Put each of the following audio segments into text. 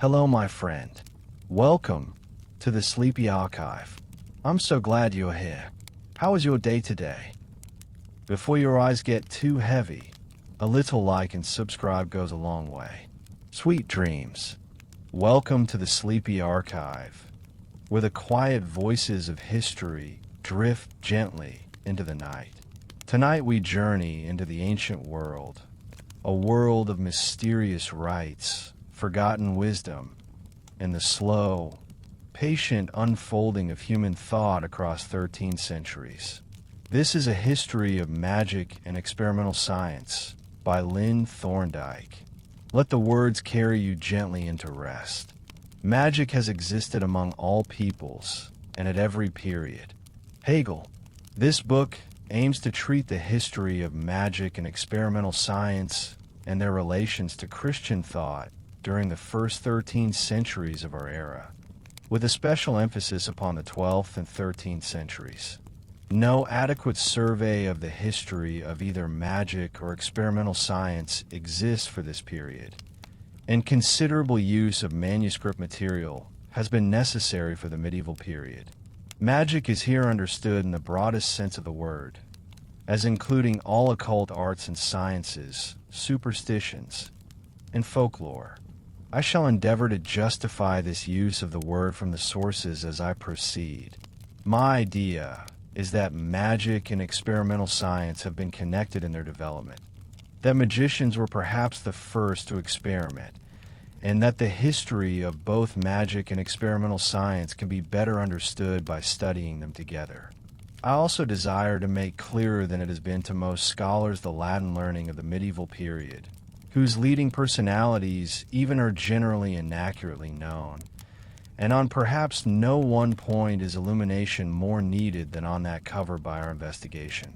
Hello, my friend. Welcome to the Sleepy Archive. I'm so glad you're here. How was your day today? Before your eyes get too heavy, a little like and subscribe goes a long way. Sweet dreams. Welcome to the Sleepy Archive, where the quiet voices of history drift gently into the night. Tonight we journey into the ancient world, a world of mysterious rites, forgotten wisdom, and the slow, patient unfolding of human thought across 13 centuries. This is a history of magic and experimental science by Lynn Thorndike. Let the words carry you gently into rest. Magic has existed among all peoples and at every period. Hegel. This book aims to treat the history of magic and experimental science and their relations to Christian thought during the first 13 centuries of our era, with a special emphasis upon the 12th and 13th centuries. No adequate survey of the history of either magic or experimental science exists for this period, and considerable use of manuscript material has been necessary for the medieval period. Magic is here understood in the broadest sense of the word, as including all occult arts and sciences, superstitions, and folklore. I shall endeavor to justify this use of the word from the sources as I proceed. My idea is that magic and experimental science have been connected in their development, that magicians were perhaps the first to experiment, and that the history of both magic and experimental science can be better understood by studying them together. I also desire to make clearer than it has been to most scholars the Latin learning of the medieval period, whose leading personalities even are generally inaccurately known, and on perhaps no one point is illumination more needed than on that covered by our investigation.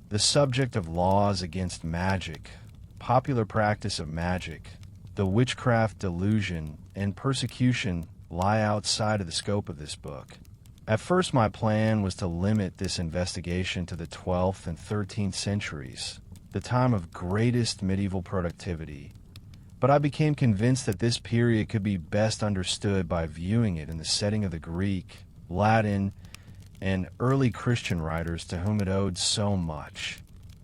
The subject of laws against magic, popular practice of magic, the witchcraft delusion, and persecution lie outside of the scope of this book. At first, my plan was to limit this investigation to the 12th and 13th centuries, the time of greatest medieval productivity, but I became convinced that this period could be best understood by viewing it in the setting of the Greek, Latin, and early Christian writers to whom it owed so much.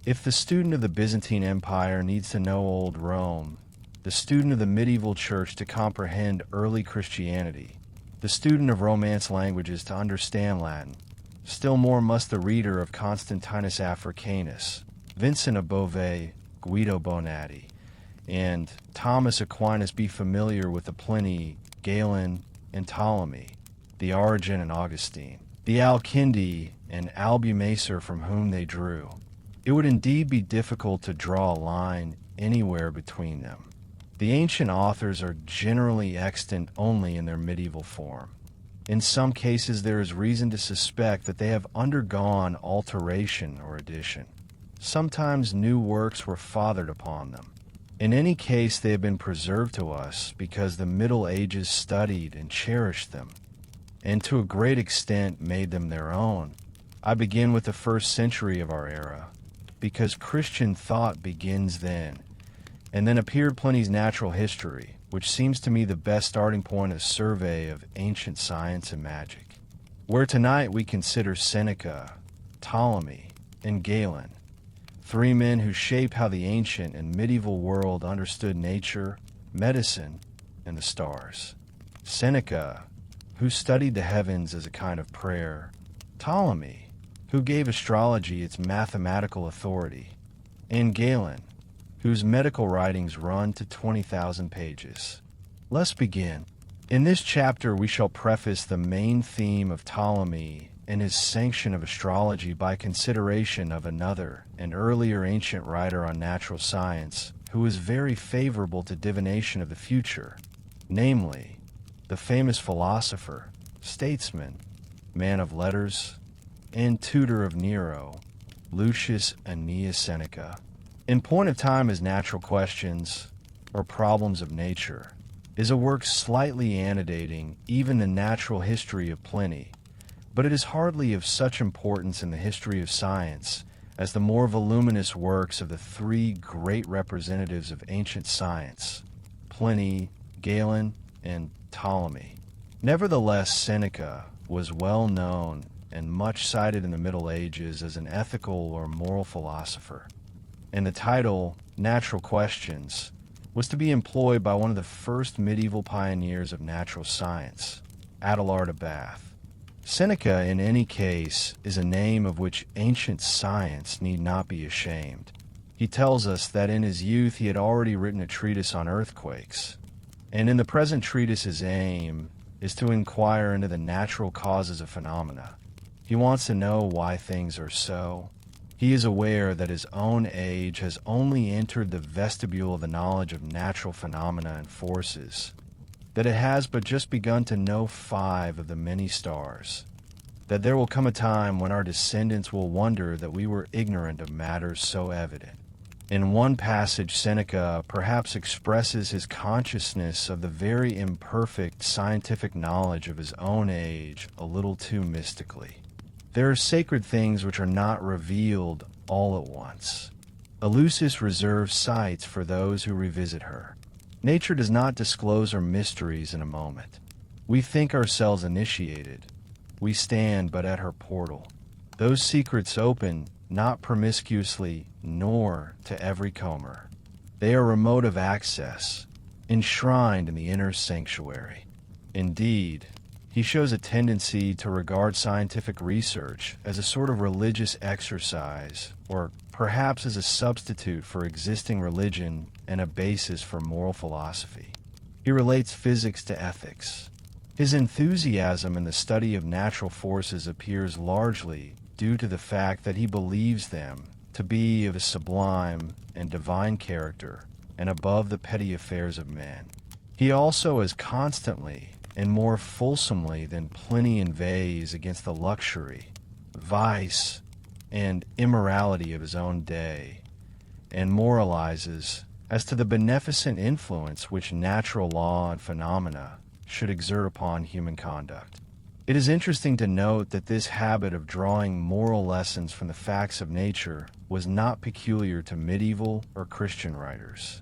If the student of the Byzantine Empire needs to know old Rome, the student of the medieval church to comprehend early Christianity, the student of Romance languages to understand Latin, still more must the reader of Constantinus Africanus, Vincent of Beauvais, Guido Bonatti, and Thomas Aquinas be familiar with the Pliny, Galen, and Ptolemy, the Origen and Augustine, the Al-Kindi and Albumacer from whom they drew. It would indeed be difficult to draw a line anywhere between them. The ancient authors are generally extant only in their medieval form. In some cases, there is reason to suspect that they have undergone alteration or addition. Sometimes new works were fathered upon them. In any case, they have been preserved to us because the Middle Ages studied and cherished them, and to a great extent made them their own. I begin with the first century of our era, because Christian thought begins then, and then appeared Pliny's Natural History, which seems to me the best starting point of survey of ancient science and magic, where tonight we consider Seneca, Ptolemy, and Galen, three men who shape how the ancient and medieval world understood nature, medicine, and the stars. Seneca, who studied the heavens as a kind of prayer. Ptolemy, who gave astrology its mathematical authority. And Galen, whose medical writings run to 20,000 pages. Let's begin. In this chapter, we shall preface the main theme of Ptolemy and his sanction of astrology by consideration of another, an earlier ancient writer on natural science, who was very favorable to divination of the future, namely, the famous philosopher, statesman, man of letters, and tutor of Nero, Lucius Annaeus Seneca. In point of time as Natural Questions, or Problems of Nature, is a work slightly antedating even the natural history of Pliny, but it is hardly of such importance in the history of science as the more voluminous works of the three great representatives of ancient science, Pliny, Galen, and Ptolemy. Nevertheless, Seneca was well known and much cited in the Middle Ages as an ethical or moral philosopher, and the title, Natural Questions, was to be employed by one of the first medieval pioneers of natural science, Abelard of Bath. Seneca, in any case, is a name of which ancient science need not be ashamed. He tells us that in his youth he had already written a treatise on earthquakes, and in the present treatise his aim is to inquire into the natural causes of phenomena. He wants to know why things are so. He is aware that his own age has only entered the vestibule of the knowledge of natural phenomena and forces, that it has but just begun to know 5 of the many stars, that there will come a time when our descendants will wonder that we were ignorant of matters so evident. In one passage, Seneca perhaps expresses his consciousness of the very imperfect scientific knowledge of his own age a little too mystically. There are sacred things which are not revealed all at once. Eleusis reserves sights for those who revisit her. Nature does not disclose her mysteries in a moment. We think ourselves initiated. We stand but at her portal. Those secrets open not promiscuously nor to every comer. They are remote of access, enshrined in the inner sanctuary. Indeed, he shows a tendency to regard scientific research as a sort of religious exercise, or perhaps as a substitute for existing religion and a basis for moral philosophy. He relates physics to ethics. His enthusiasm in the study of natural forces appears largely due to the fact that he believes them to be of a sublime and divine character and above the petty affairs of men. He also is constantly and more fulsomely than Pliny inveighs against the luxury, vice, and immorality of his own day, and moralizes as to the beneficent influence which natural law and phenomena should exert upon human conduct. It is interesting to note that this habit of drawing moral lessons from the facts of nature was not peculiar to medieval or Christian writers.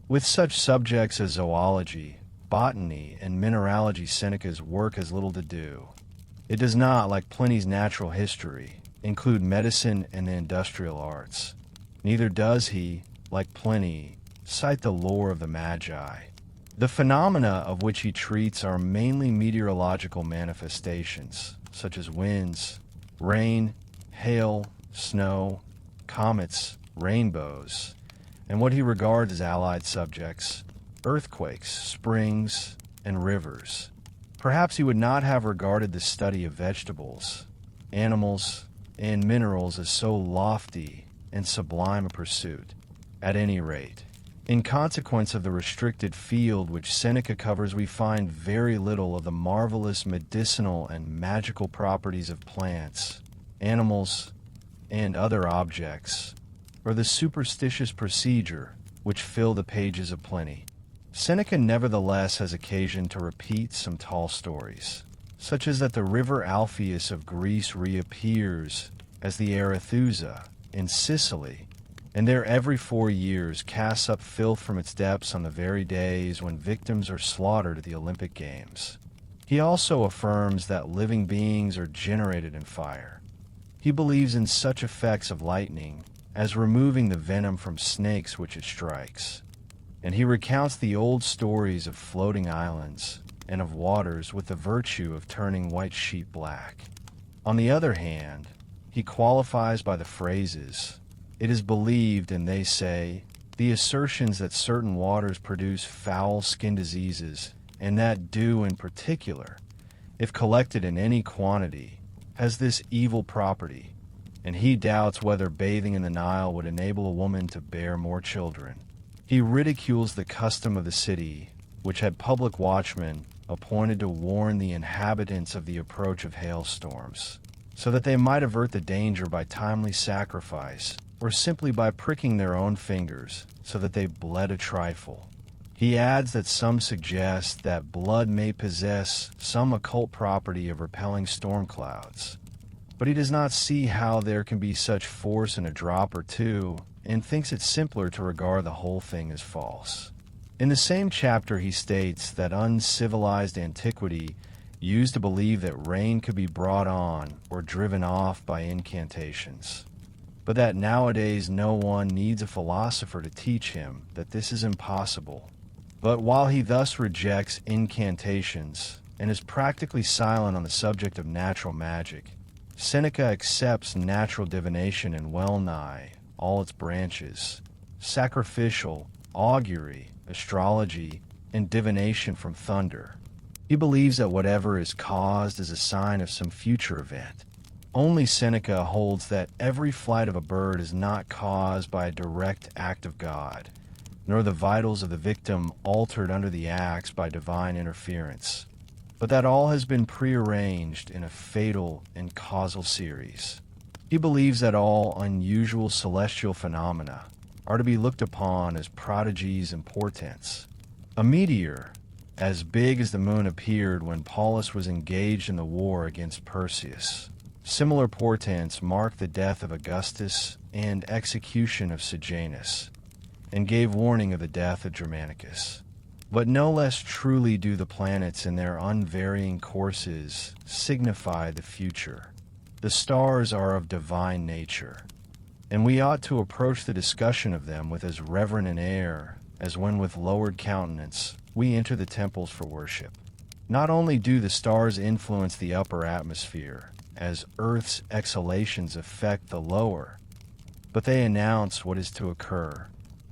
With such subjects as zoology, botany, and mineralogy, Seneca's work has little to do. It does not, like Pliny's natural history, include medicine and the industrial arts. Neither does he, like Pliny, cite the lore of the Magi. The phenomena of which he treats are mainly meteorological manifestations, such as winds, rain, hail, snow, comets, rainbows, and what he regards as allied subjects, earthquakes, springs, and rivers. Perhaps he would not have regarded the study of vegetables, animals, and minerals as so lofty and sublime a pursuit. At any rate, in consequence of the restricted field which Seneca covers, we find very little of the marvelous medicinal and magical properties of plants, animals, and other objects, or the superstitious procedure which fill the pages of Pliny. Seneca nevertheless has occasion to repeat some tall stories, such as that the river Alpheus of Greece reappears as the Arethusa in Sicily, and there every 4 years casts up filth from its depths on the very days when victims are slaughtered at the Olympic Games. He also affirms that living beings are generated in fire. He believes in such effects of lightning as removing the venom from snakes which it strikes, and he recounts the old stories of floating islands and of waters with the virtue of turning white sheep black. On the other hand, he qualifies by the phrases, "It is believed," and "they say," the assertions that certain waters produce foul skin diseases, and that dew in particular, if collected in any quantity, has this evil property, and he doubts whether bathing in the Nile would enable a woman to bear more children. He ridicules the custom of the city, which had public watchmen appointed to warn the inhabitants of the approach of hailstorms, so that they might avert the danger by timely sacrifice, or simply by pricking their own fingers, so that they bled a trifle. He adds that some suggest that blood may possess some occult property of repelling storm clouds, but he does not see how there can be such force in a drop or two, and thinks it simpler to regard the whole thing as false. In the same chapter, he states that uncivilized antiquity used to believe that rain could be brought on or driven off by incantations, but that nowadays no one needs a philosopher to teach him that this is impossible. But while he thus rejects incantations and is practically silent on the subject of natural magic, Seneca accepts natural divination in well-nigh all its branches: sacrificial, augury, astrology, and divination from thunder. He believes that whatever is caused is a sign of some future event. Only Seneca holds that every flight of a bird is not caused by a direct act of God, nor the vitals of the victim altered under the axe by divine interference, but that all has been prearranged in a fatal and causal series. He believes that all unusual celestial phenomena are to be looked upon as prodigies and portents. A meteor as big as the moon appeared when Paulus was engaged in the war against Perseus. Similar portents marked the death of Augustus and execution of Sejanus, and gave warning of the death of Germanicus. But no less truly do the planets in their unvarying courses signify the future. The stars are of divine nature, and we ought to approach the discussion of them with as reverent an air as when with lowered countenance we enter the temples for worship. Not only do the stars influence the upper atmosphere, as Earth's exhalations affect the lower, but they announce what is to occur.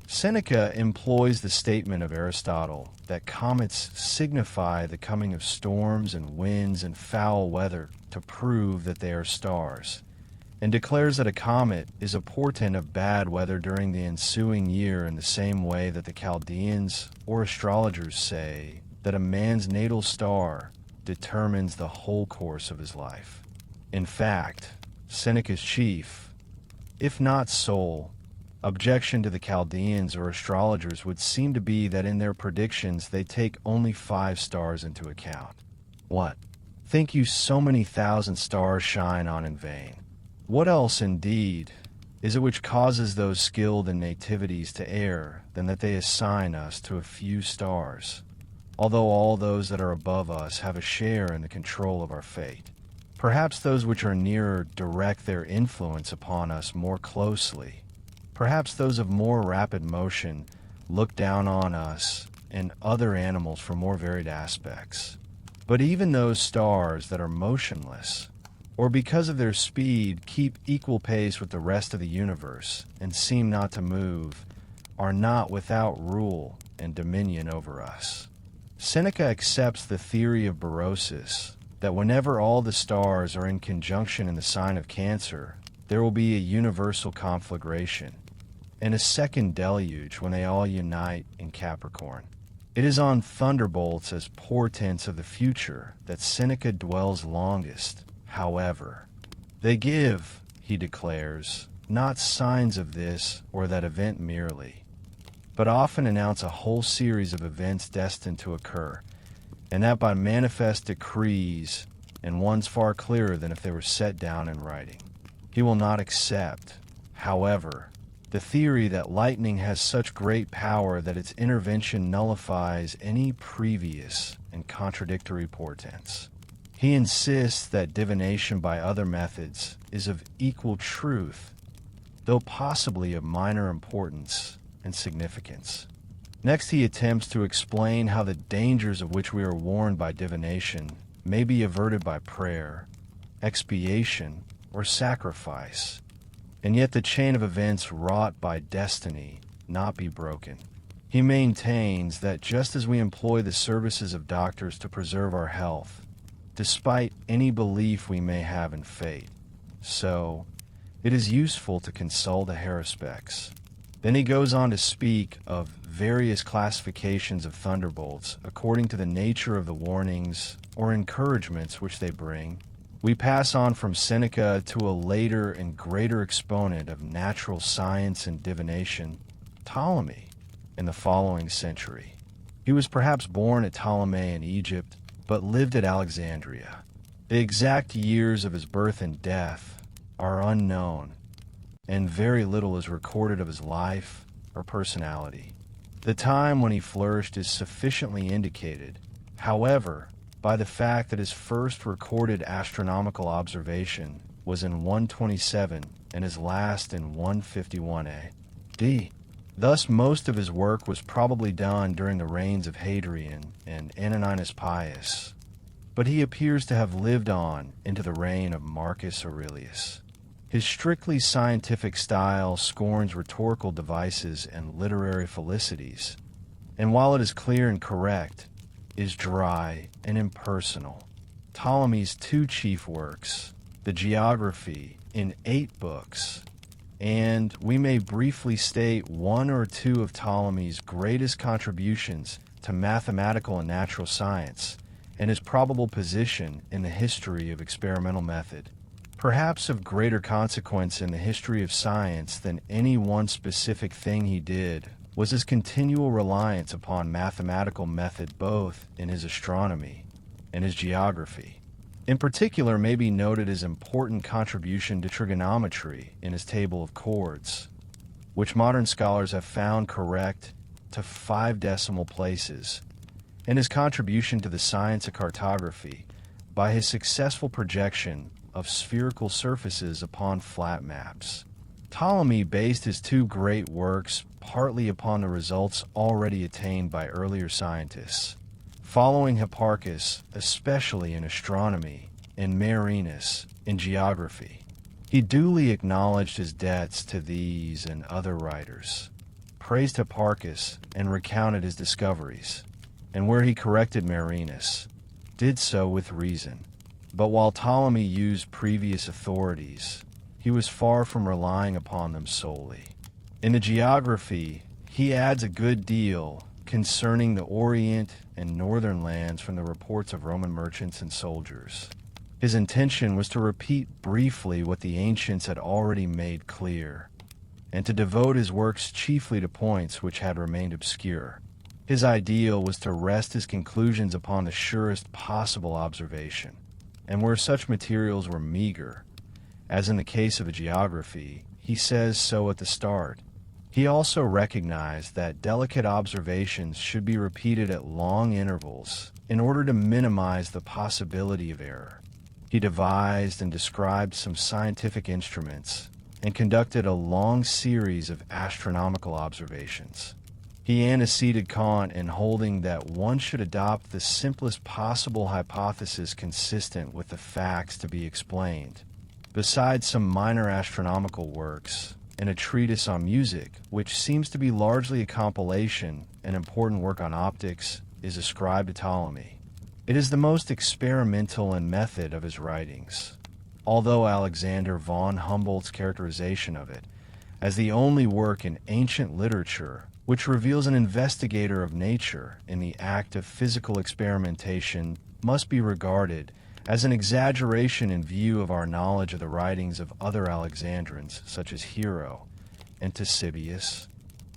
Seneca employs the statement of Aristotle that comets signify the coming of storms and winds and foul weather to prove that they are stars, and declares that a comet is a portent of bad weather during the ensuing year in the same way that the Chaldeans or astrologers say that a man's natal star determines the whole course of his life. In fact, Seneca's chief, if not sole, objection to the Chaldeans or astrologers would seem to be that in their predictions they take only 5 stars into account. What? Think you so many thousand stars shine on in vain? What else, indeed, is it which causes those skilled in nativities to err than that they assign us to a few stars, although all those that are above us have a share in the control of our fate? Perhaps those which are nearer direct their influence upon us more closely. Perhaps those of more rapid motion look down on us and other animals for more varied aspects. But even those stars that are motionless, or because of their speed keep equal pace with the rest of the universe and seem not to move, are not without rule and dominion over us. Seneca accepts the theory of Berosus, that whenever all the stars are in conjunction in the sign of Cancer, there will be a universal conflagration, and a second deluge when they all unite in Capricorn. It is on thunderbolts as portents of the future that Seneca dwells longest. However, they give, he declares, not signs of this or that event merely, but often announce a whole series of events destined to occur, and that by manifest decrees, and ones far clearer than if they were set down in writing. He will not accept, however, the theory that lightning has such great power that its intervention nullifies any previous and contradictory portents. He insists that divination by other methods is of equal truth, though possibly of minor importance and significance. Next, he attempts to explain how the dangers of which we are warned by divination may be averted by prayer, expiation, or sacrifice, and yet the chain of events wrought by destiny not be broken. He maintains that just as we employ the services of doctors to preserve our health, despite any belief we may have in fate, so it is useful to consult a haruspex. Then he goes on to speak of various classifications of thunderbolts according to the nature of the warnings or encouragements which they bring. We pass on from Seneca to a later and greater exponent of natural science and divination, Ptolemy, in the following century. He was perhaps born at Ptolemy in Egypt, but lived at Alexandria. The exact years of his birth and death are unknown, and very little is recorded of his life or personality. The time when he flourished is sufficiently indicated, however, by the fact that his first recorded astronomical observation was in 127 and his last in 151 AD. Thus, most of his work was probably done during the reigns of Hadrian and Antoninus Pius, but he appears to have lived on into the reign of Marcus Aurelius. His strictly scientific style scorns rhetorical devices and literary felicities, and while it is clear and correct, is dry and impersonal. Ptolemy's two chief works, the Geography in 8 books, and we may briefly state one or two of Ptolemy's greatest contributions to mathematical and natural science, and his probable position in the history of experimental method. Perhaps of greater consequence in the history of science than any one specific thing he did was his continual reliance upon mathematical method both in his astronomy and his geography. In particular may be noted his important contribution to trigonometry in his table of chords, which modern scholars have found correct to 5 decimal places, and his contribution to the science of cartography by his successful projection of spherical surfaces upon flat maps. Ptolemy based his 2 great works partly upon the results already attained by earlier scientists, following Hipparchus, especially in astronomy, and Marinus in geography. He duly acknowledged his debts to these and other writers, praised Hipparchus, and recounted his discoveries, and where he corrected Marinus, did so with reason. But while Ptolemy used previous authorities, he was far from relying upon them solely. In the geography, he adds a good deal concerning the Orient and northern lands from the reports of Roman merchants and soldiers. His intention was to repeat briefly what the ancients had already made clear, and to devote his works chiefly to points which had remained obscure. His ideal was to rest his conclusions upon the surest possible observation, and where such materials were meager, as in the case of a geography, he says so at the start. He also recognized that delicate observations should be repeated at long intervals in order to minimize the possibility of error. He devised and described some scientific instruments and conducted a long series of astronomical observations. He anteceded Kant in holding that one should adopt the simplest possible hypothesis consistent with the facts to be explained. Besides some minor astronomical works, and a treatise on music, which seems to be largely a compilation, an important work on optics, is ascribed to Ptolemy. It is the most experimental in method of his writings, although Alexander von Humboldt's characterization of it as the only work in ancient literature which reveals an investigator of nature in the act of physical experimentation must be regarded as an exaggeration in view of our knowledge of the writings of other Alexandrians, such as Hero and Ctesibius.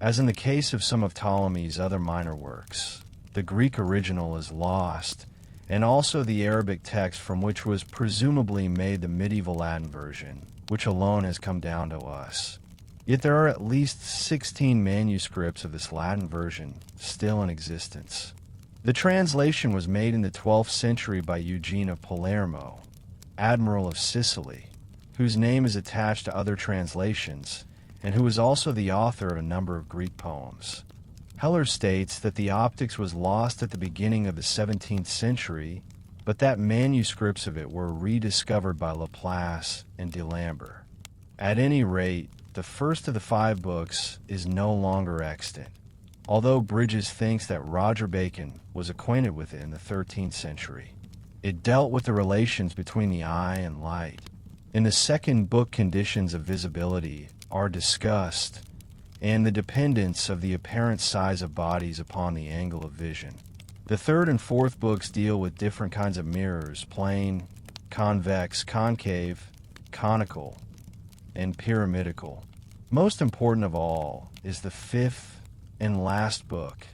As in the case of some of Ptolemy's other minor works, the Greek original is lost, and also the Arabic text from which was presumably made the medieval Latin version, which alone has come down to us. Yet there are at least 16 manuscripts of this Latin version still in existence. The translation was made in the 12th century by Eugene of Palermo, Admiral of Sicily, whose name is attached to other translations, and who was also the author of a number of Greek poems. Heller states that the Optics was lost at the beginning of the 17th century, but that manuscripts of it were rediscovered by Laplace and D'Alembert. At any rate, the first of the 5 books is no longer extant, although Bridges thinks that Roger Bacon was acquainted with it in the 13th century. It dealt with the relations between the eye and light. In the second book, conditions of visibility are discussed, and the dependence of the apparent size of bodies upon the angle of vision. The third and fourth books deal with different kinds of mirrors: plane, convex, concave, conical, and pyramidical. Most important of all is the fifth and last book,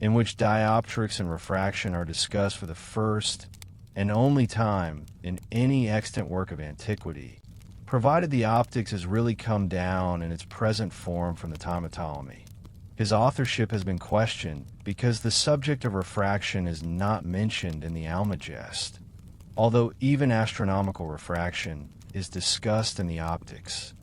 in which dioptrics and refraction are discussed for the first and only time in any extant work of antiquity, provided the optics has really come down in its present form from the time of Ptolemy. His authorship has been questioned because the subject of refraction is not mentioned in the Almagest, although even astronomical refraction is discussed in the Optics.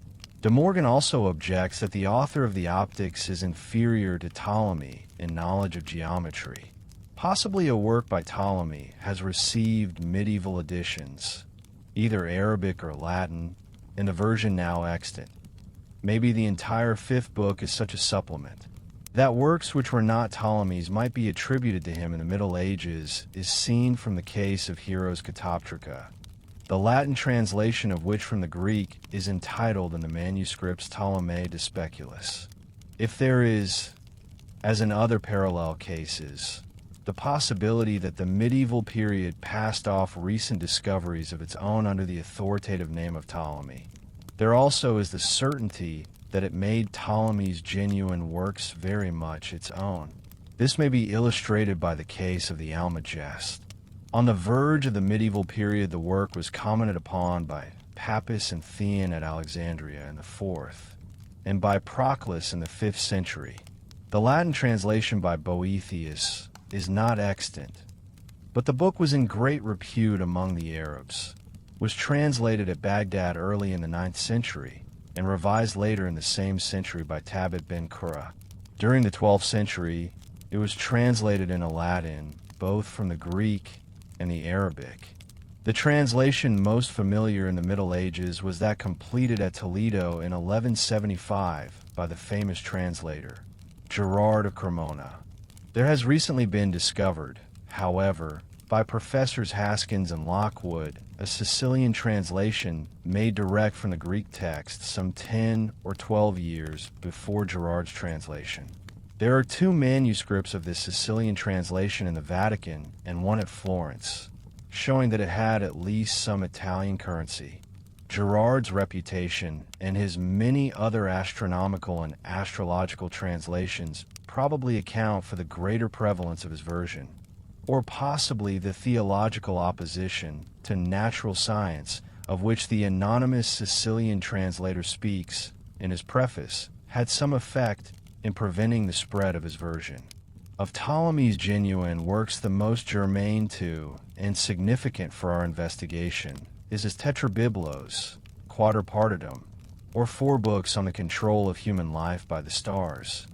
De Morgan also objects that the author of the Optics is inferior to Ptolemy in knowledge of geometry. Possibly a work by Ptolemy has received medieval editions, either Arabic or Latin, in the version now extant. Maybe the entire fifth book is such a supplement. That works which were not Ptolemy's might be attributed to him in the Middle Ages is seen from the case of Hero's Catoptrica, the Latin translation of which from the Greek is entitled in the manuscripts Ptolemy de Speculis. If there is, as in other parallel cases, the possibility that the medieval period passed off recent discoveries of its own under the authoritative name of Ptolemy, there also is the certainty that it made Ptolemy's genuine works very much its own. This may be illustrated by the case of the Almagest. On the verge of the medieval period, the work was commented upon by Pappus and Theon at Alexandria in the 4th, and by Proclus in the 5th century. The Latin translation by Boethius is not extant, but the book was in great repute among the Arabs, was translated at Baghdad early in the 9th century, and revised later in the same century by Tabit ben Qurra. During the 12th century, it was translated into Latin, both from the Greek and the Arabic. The translation most familiar in the Middle Ages was that completed at Toledo in 1175 by the famous translator, Gerard of Cremona. There has recently been discovered, however, by Professors Haskins and Lockwood, a Sicilian translation made direct from the Greek text some 10 or 12 years before Gerard's translation. There are 2 manuscripts of this Sicilian translation in the Vatican and one at Florence, showing that it had at least some Italian currency. Gerard's reputation and his many other astronomical and astrological translations probably account for the greater prevalence of his version, or possibly the theological opposition to natural science of which the anonymous Sicilian translator speaks in his preface had some effect in preventing the spread of his version. Of Ptolemy's genuine works, the most germane to and significant for our investigation is his Tetrabiblos, Quadripartitum, or 4 books on the control of human life by the stars.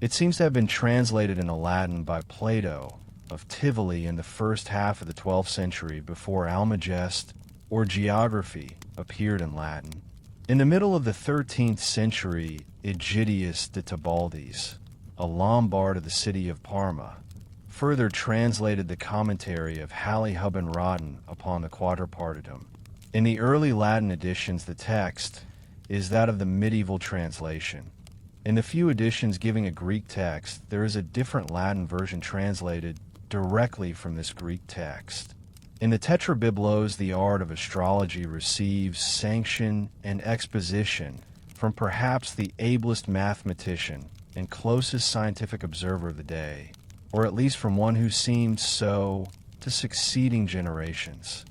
It seems to have been translated into Latin by Plato of Tivoli in the first half of the 12th century before Almagest or Geography appeared in Latin. In the middle of the 13th century, Egidius de Tebaldes, a Lombard of the city of Parma, further translated the commentary of Halle-Hubben-Rodden upon the Quadripartitum. In the early Latin editions, the text is that of the medieval translation. In the few editions giving a Greek text, there is a different Latin version translated directly from this Greek text. In the Tetrabiblos, the art of astrology receives sanction and exposition from perhaps the ablest mathematician and closest scientific observer of the day, or at least from one who seemed so to succeeding generations.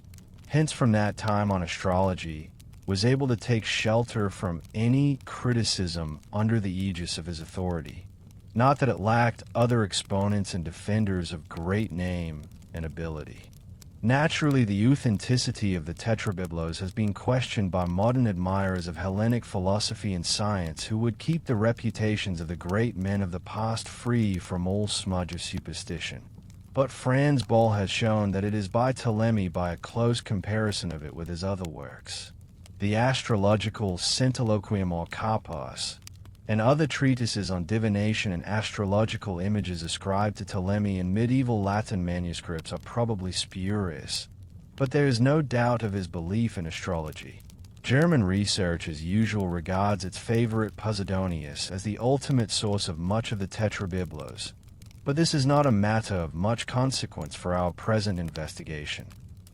Hence, from that time on, astrology was able to take shelter from any criticism under the aegis of his authority. Not that it lacked other exponents and defenders of great name and ability. Naturally, the authenticity of the Tetrabiblos has been questioned by modern admirers of Hellenic philosophy and science who would keep the reputations of the great men of the past free from all smudge of superstition. But Franz Boll has shown that it is by Ptolemy by a close comparison of it with his other works, the astrological Centiloquium al Kapos, and other treatises on divination and astrological images ascribed to Ptolemy in medieval Latin manuscripts are probably spurious, but there is no doubt of his belief in astrology. German research, as usual, regards its favorite Posidonius as the ultimate source of much of the Tetrabiblos, but this is not a matter of much consequence for our present investigation.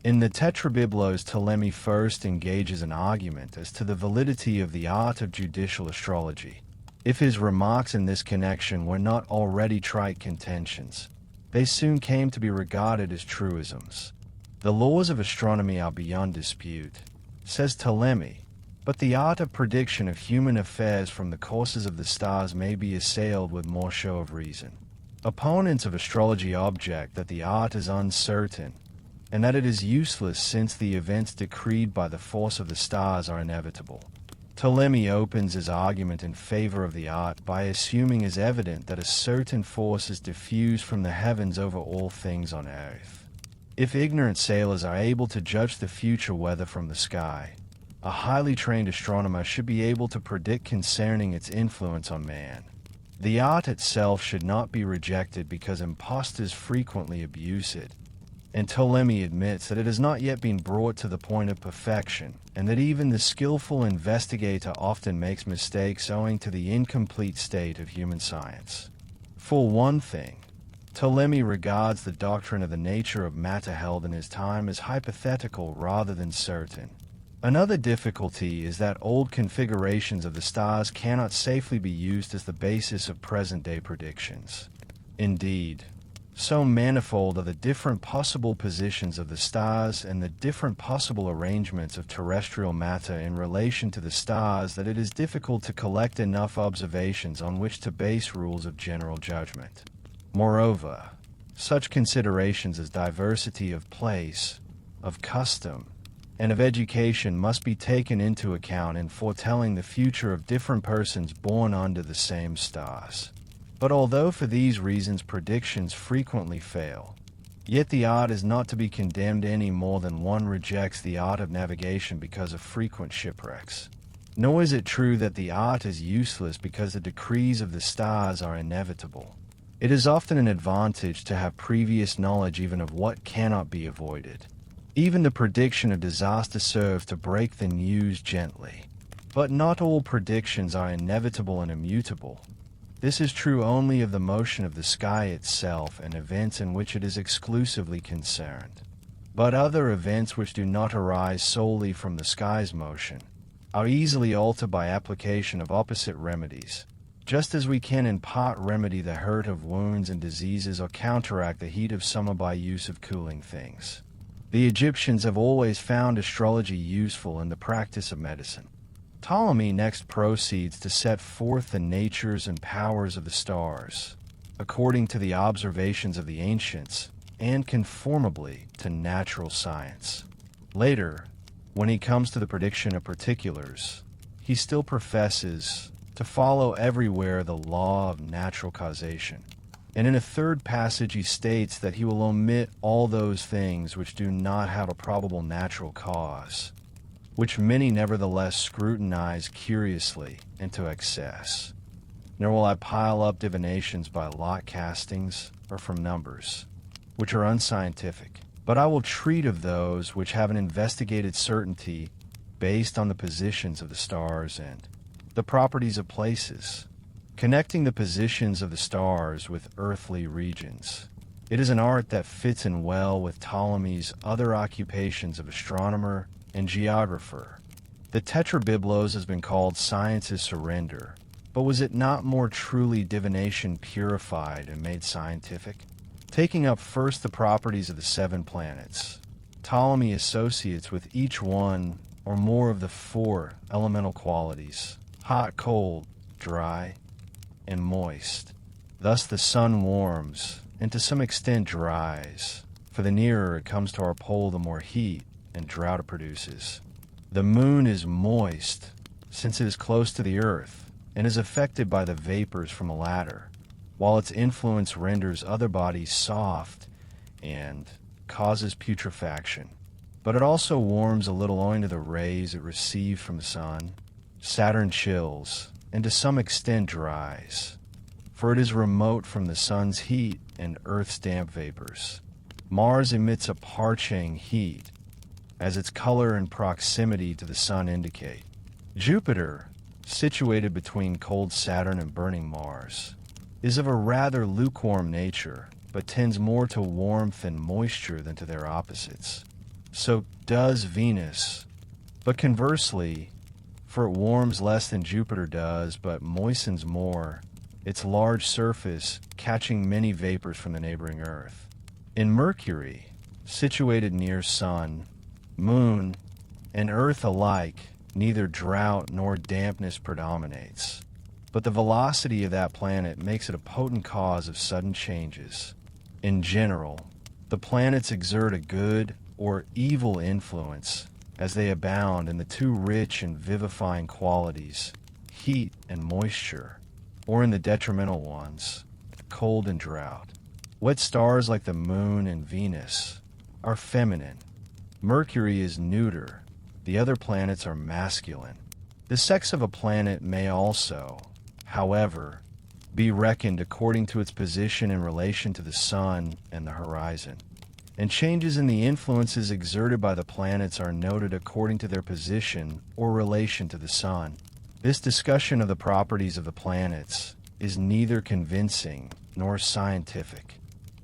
In the Tetrabiblos, Ptolemy first engages an argument as to the validity of the art of judicial astrology. If his remarks in this connection were not already trite contentions, they soon came to be regarded as truisms. The laws of astronomy are beyond dispute, says Ptolemy, But the art of prediction of human affairs from the courses of the stars may be assailed with more show of reason. Opponents of astrology object that the art is uncertain, and that it is useless since the events decreed by the force of the stars are inevitable. Ptolemy opens his argument in favor of the art by assuming as evident that a certain force is diffused from the heavens over all things on earth. If ignorant sailors are able to judge the future weather from the sky, a highly trained astronomer should be able to predict concerning its influence on man. The art itself should not be rejected because impostors frequently abuse it, and Ptolemy admits that it has not yet been brought to the point of perfection, and that even the skillful investigator often makes mistakes owing to the incomplete state of human science. For one thing, Ptolemy regards the doctrine of the nature of matter held in his time as hypothetical rather than certain. Another difficulty is that old configurations of the stars cannot safely be used as the basis of present-day predictions. Indeed, so manifold are the different possible positions of the stars and the different possible arrangements of terrestrial matter in relation to the stars that it is difficult to collect enough observations on which to base rules of general judgment. Moreover, such considerations as diversity of place, of custom, and of education must be taken into account in foretelling the future of different persons born under the same stars. But although for these reasons predictions frequently fail, yet the art is not to be condemned any more than one rejects the art of navigation because of frequent shipwrecks. Nor is it true that the art is useless because the decrees of the stars are inevitable. It is often an advantage to have previous knowledge even of what cannot be avoided. Even the prediction of disaster serves to break the news gently. But not all predictions are inevitable and immutable. This is true only of the motion of the sky itself and events in which it is exclusively concerned. But other events which do not arise solely from the sky's motion are easily altered by application of opposite remedies, just as we can in part remedy the hurt of wounds and diseases or counteract the heat of summer by use of cooling things. The Egyptians have always found astrology useful in the practice of medicine. Ptolemy next proceeds to set forth the natures and powers of the stars, according to the observations of the ancients, and conformably to natural science. Later, when he comes to the prediction of particulars, he still professes to follow everywhere the law of natural causation. And in a third passage he states that he will omit all those things which do not have a probable natural cause, which many nevertheless scrutinize curiously and to excess. Nor will I pile up divinations by lot castings or from numbers, which are unscientific, but I will treat of those which have an investigated certainty based on the positions of the stars and the properties of places, connecting the positions of the stars with earthly regions. It is an art that fits in well with Ptolemy's other occupations of astronomer and geographer. The Tetrabiblos has been called science's surrender, but was it not more truly divination purified and made scientific? Taking up first the properties of the 7 planets, Ptolemy associates with each one or more of the 4 elemental qualities: hot, cold, dry, and moist. Thus the sun warms, and to some extent dries, for the nearer it comes to our pole the more heat and drought it produces. The moon is moist, since it is close to the earth, and is affected by the vapors from the latter, while its influence renders other bodies soft and causes putrefaction. But it also warms a little owing to the rays it receives from the sun. Saturn chills, and to some extent dries, for it is remote from the sun's heat and earth's damp vapors. Mars emits a parching heat, as its color and proximity to the sun indicate. Jupiter, situated between cold Saturn and burning Mars, is of a rather lukewarm nature, but tends more to warmth and moisture than to their opposites. So does Venus, but conversely, for it warms less than Jupiter does, but moistens more, its large surface catching many vapors from the neighboring Earth. In Mercury, situated near Sun, Moon, and Earth alike, neither drought nor dampness predominates. But the velocity of that planet makes it a potent cause of sudden changes. In general, the planets exert a good or evil influence as they abound in the two rich and vivifying qualities, heat and moisture, or in the detrimental ones, cold and drought. Wet stars like the Moon and Venus are feminine. Mercury is neuter. The other planets are masculine. The sex of a planet may also, however, be reckoned according to its position in relation to the Sun and the horizon. And changes in the influences exerted by the planets are noted according to their position or relation to the Sun. This discussion of the properties of the planets is neither convincing nor scientific.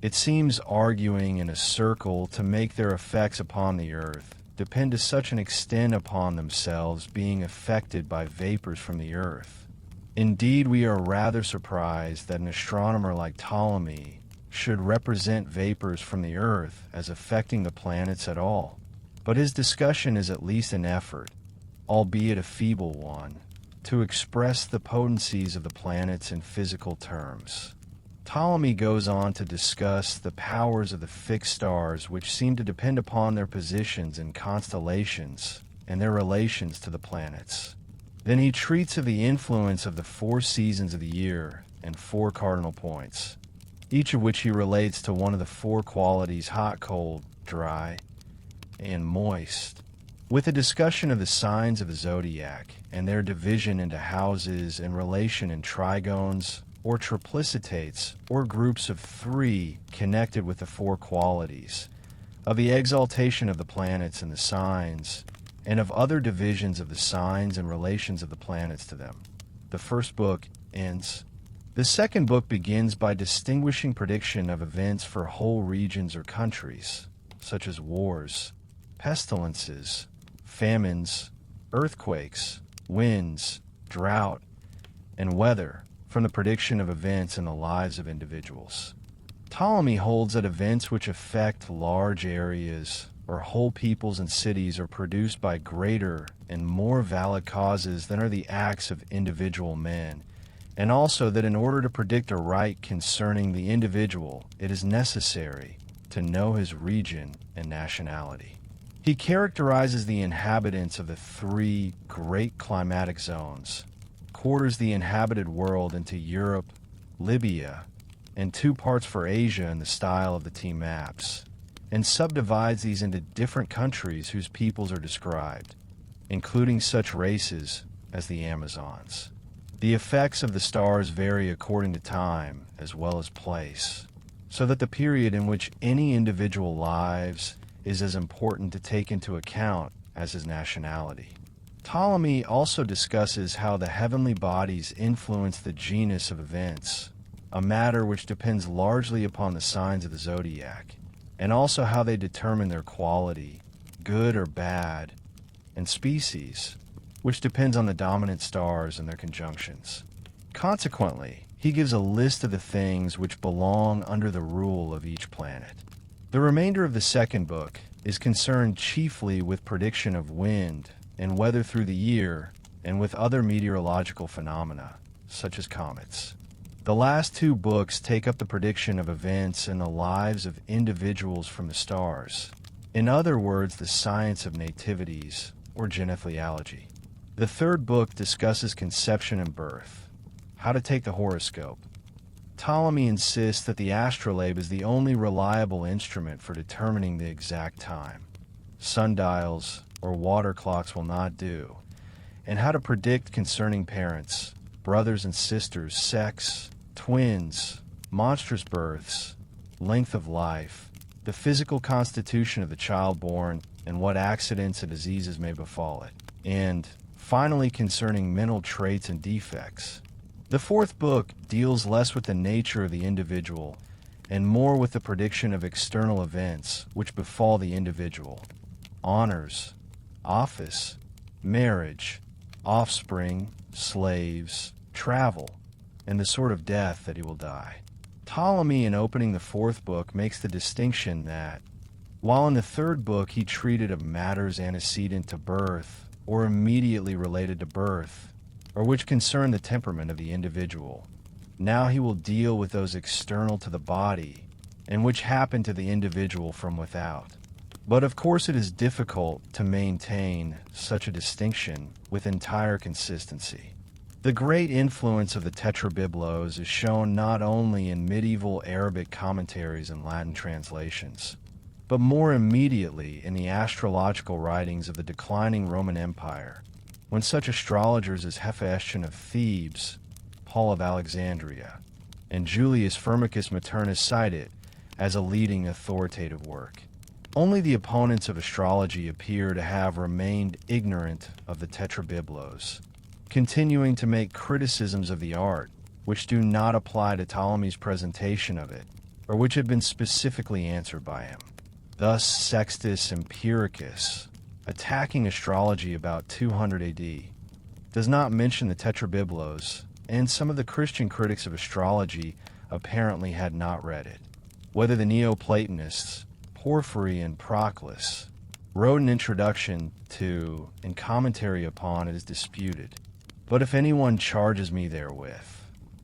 It seems arguing in a circle to make their effects upon the Earth depend to such an extent upon themselves being affected by vapors from the Earth. Indeed, we are rather surprised that an astronomer like Ptolemy should represent vapors from the Earth as affecting the planets at all. But his discussion is at least an effort, albeit a feeble one, to express the potencies of the planets in physical terms. Ptolemy goes on to discuss the powers of the fixed stars which seem to depend upon their positions in constellations and their relations to the planets. Then he treats of the influence of the 4 seasons of the year and 4 cardinal points, each of which he relates to one of the 4 qualities hot, cold, dry, and moist, with a discussion of the signs of the zodiac and their division into houses and relation in trigones or triplicitates or groups of 3 connected with the 4 qualities, of the exaltation of the planets and the signs, and of other divisions of the signs and relations of the planets to them. The first book ends. The second book begins by distinguishing prediction of events for whole regions or countries, such as wars, pestilences, famines, earthquakes, winds, drought, and weather, from the prediction of events in the lives of individuals. Ptolemy holds that events which affect large areas or whole peoples and cities are produced by greater and more valid causes than are the acts of individual men, and also that in order to predict aright concerning the individual, it is necessary to know his region and nationality. He characterizes the inhabitants of the 3 great climatic zones, quarters the inhabited world into Europe, Libya, and 2 parts for Asia in the style of the T maps, and subdivides these into different countries whose peoples are described, including such races as the Amazons. The effects of the stars vary according to time as well as place, so that the period in which any individual lives is as important to take into account as his nationality. Ptolemy also discusses how the heavenly bodies influence the genus of events, a matter which depends largely upon the signs of the zodiac, and also how they determine their quality, good or bad, and species, which depends on the dominant stars and their conjunctions. Consequently, he gives a list of the things which belong under the rule of each planet. The remainder of the second book is concerned chiefly with prediction of wind and weather through the year and with other meteorological phenomena, such as comets. The last 2 books take up the prediction of events in the lives of individuals from the stars. In other words, the science of nativities, or genethliology. The third book discusses conception and birth, how to take the horoscope. Ptolemy insists that the astrolabe is the only reliable instrument for determining the exact time. Sundials or water clocks will not do, and how to predict concerning parents, brothers and sisters, sex, twins, monstrous births, length of life, the physical constitution of the child born, and what accidents and diseases may befall it, and finally concerning mental traits and defects. The fourth book deals less with the nature of the individual and more with the prediction of external events which befall the individual: honors, office, marriage, offspring, slaves, travel, and the sort of death that he will die. Ptolemy, in opening the fourth book, makes the distinction that, while in the third book he treated of matters antecedent to birth or immediately related to birth, or which concern the temperament of the individual. Now he will deal with those external to the body, and which happen to the individual from without. But of course it is difficult to maintain such a distinction with entire consistency. The great influence of the Tetrabiblos is shown not only in medieval Arabic commentaries and Latin translations, but more immediately in the astrological writings of the declining Roman Empire, when such astrologers as Hephaestion of Thebes, Paul of Alexandria, and Julius Firmicus Maternus cite it as a leading authoritative work. Only the opponents of astrology appear to have remained ignorant of the Tetrabiblos, continuing to make criticisms of the art which do not apply to Ptolemy's presentation of it, or which have been specifically answered by him. Thus Sextus Empiricus, attacking astrology about 200 AD, does not mention the Tetrabiblos, and some of the Christian critics of astrology apparently had not read it. Whether the Neoplatonists, Porphyry and Proclus, wrote an introduction to and commentary upon it is disputed. But if anyone charges me therewith,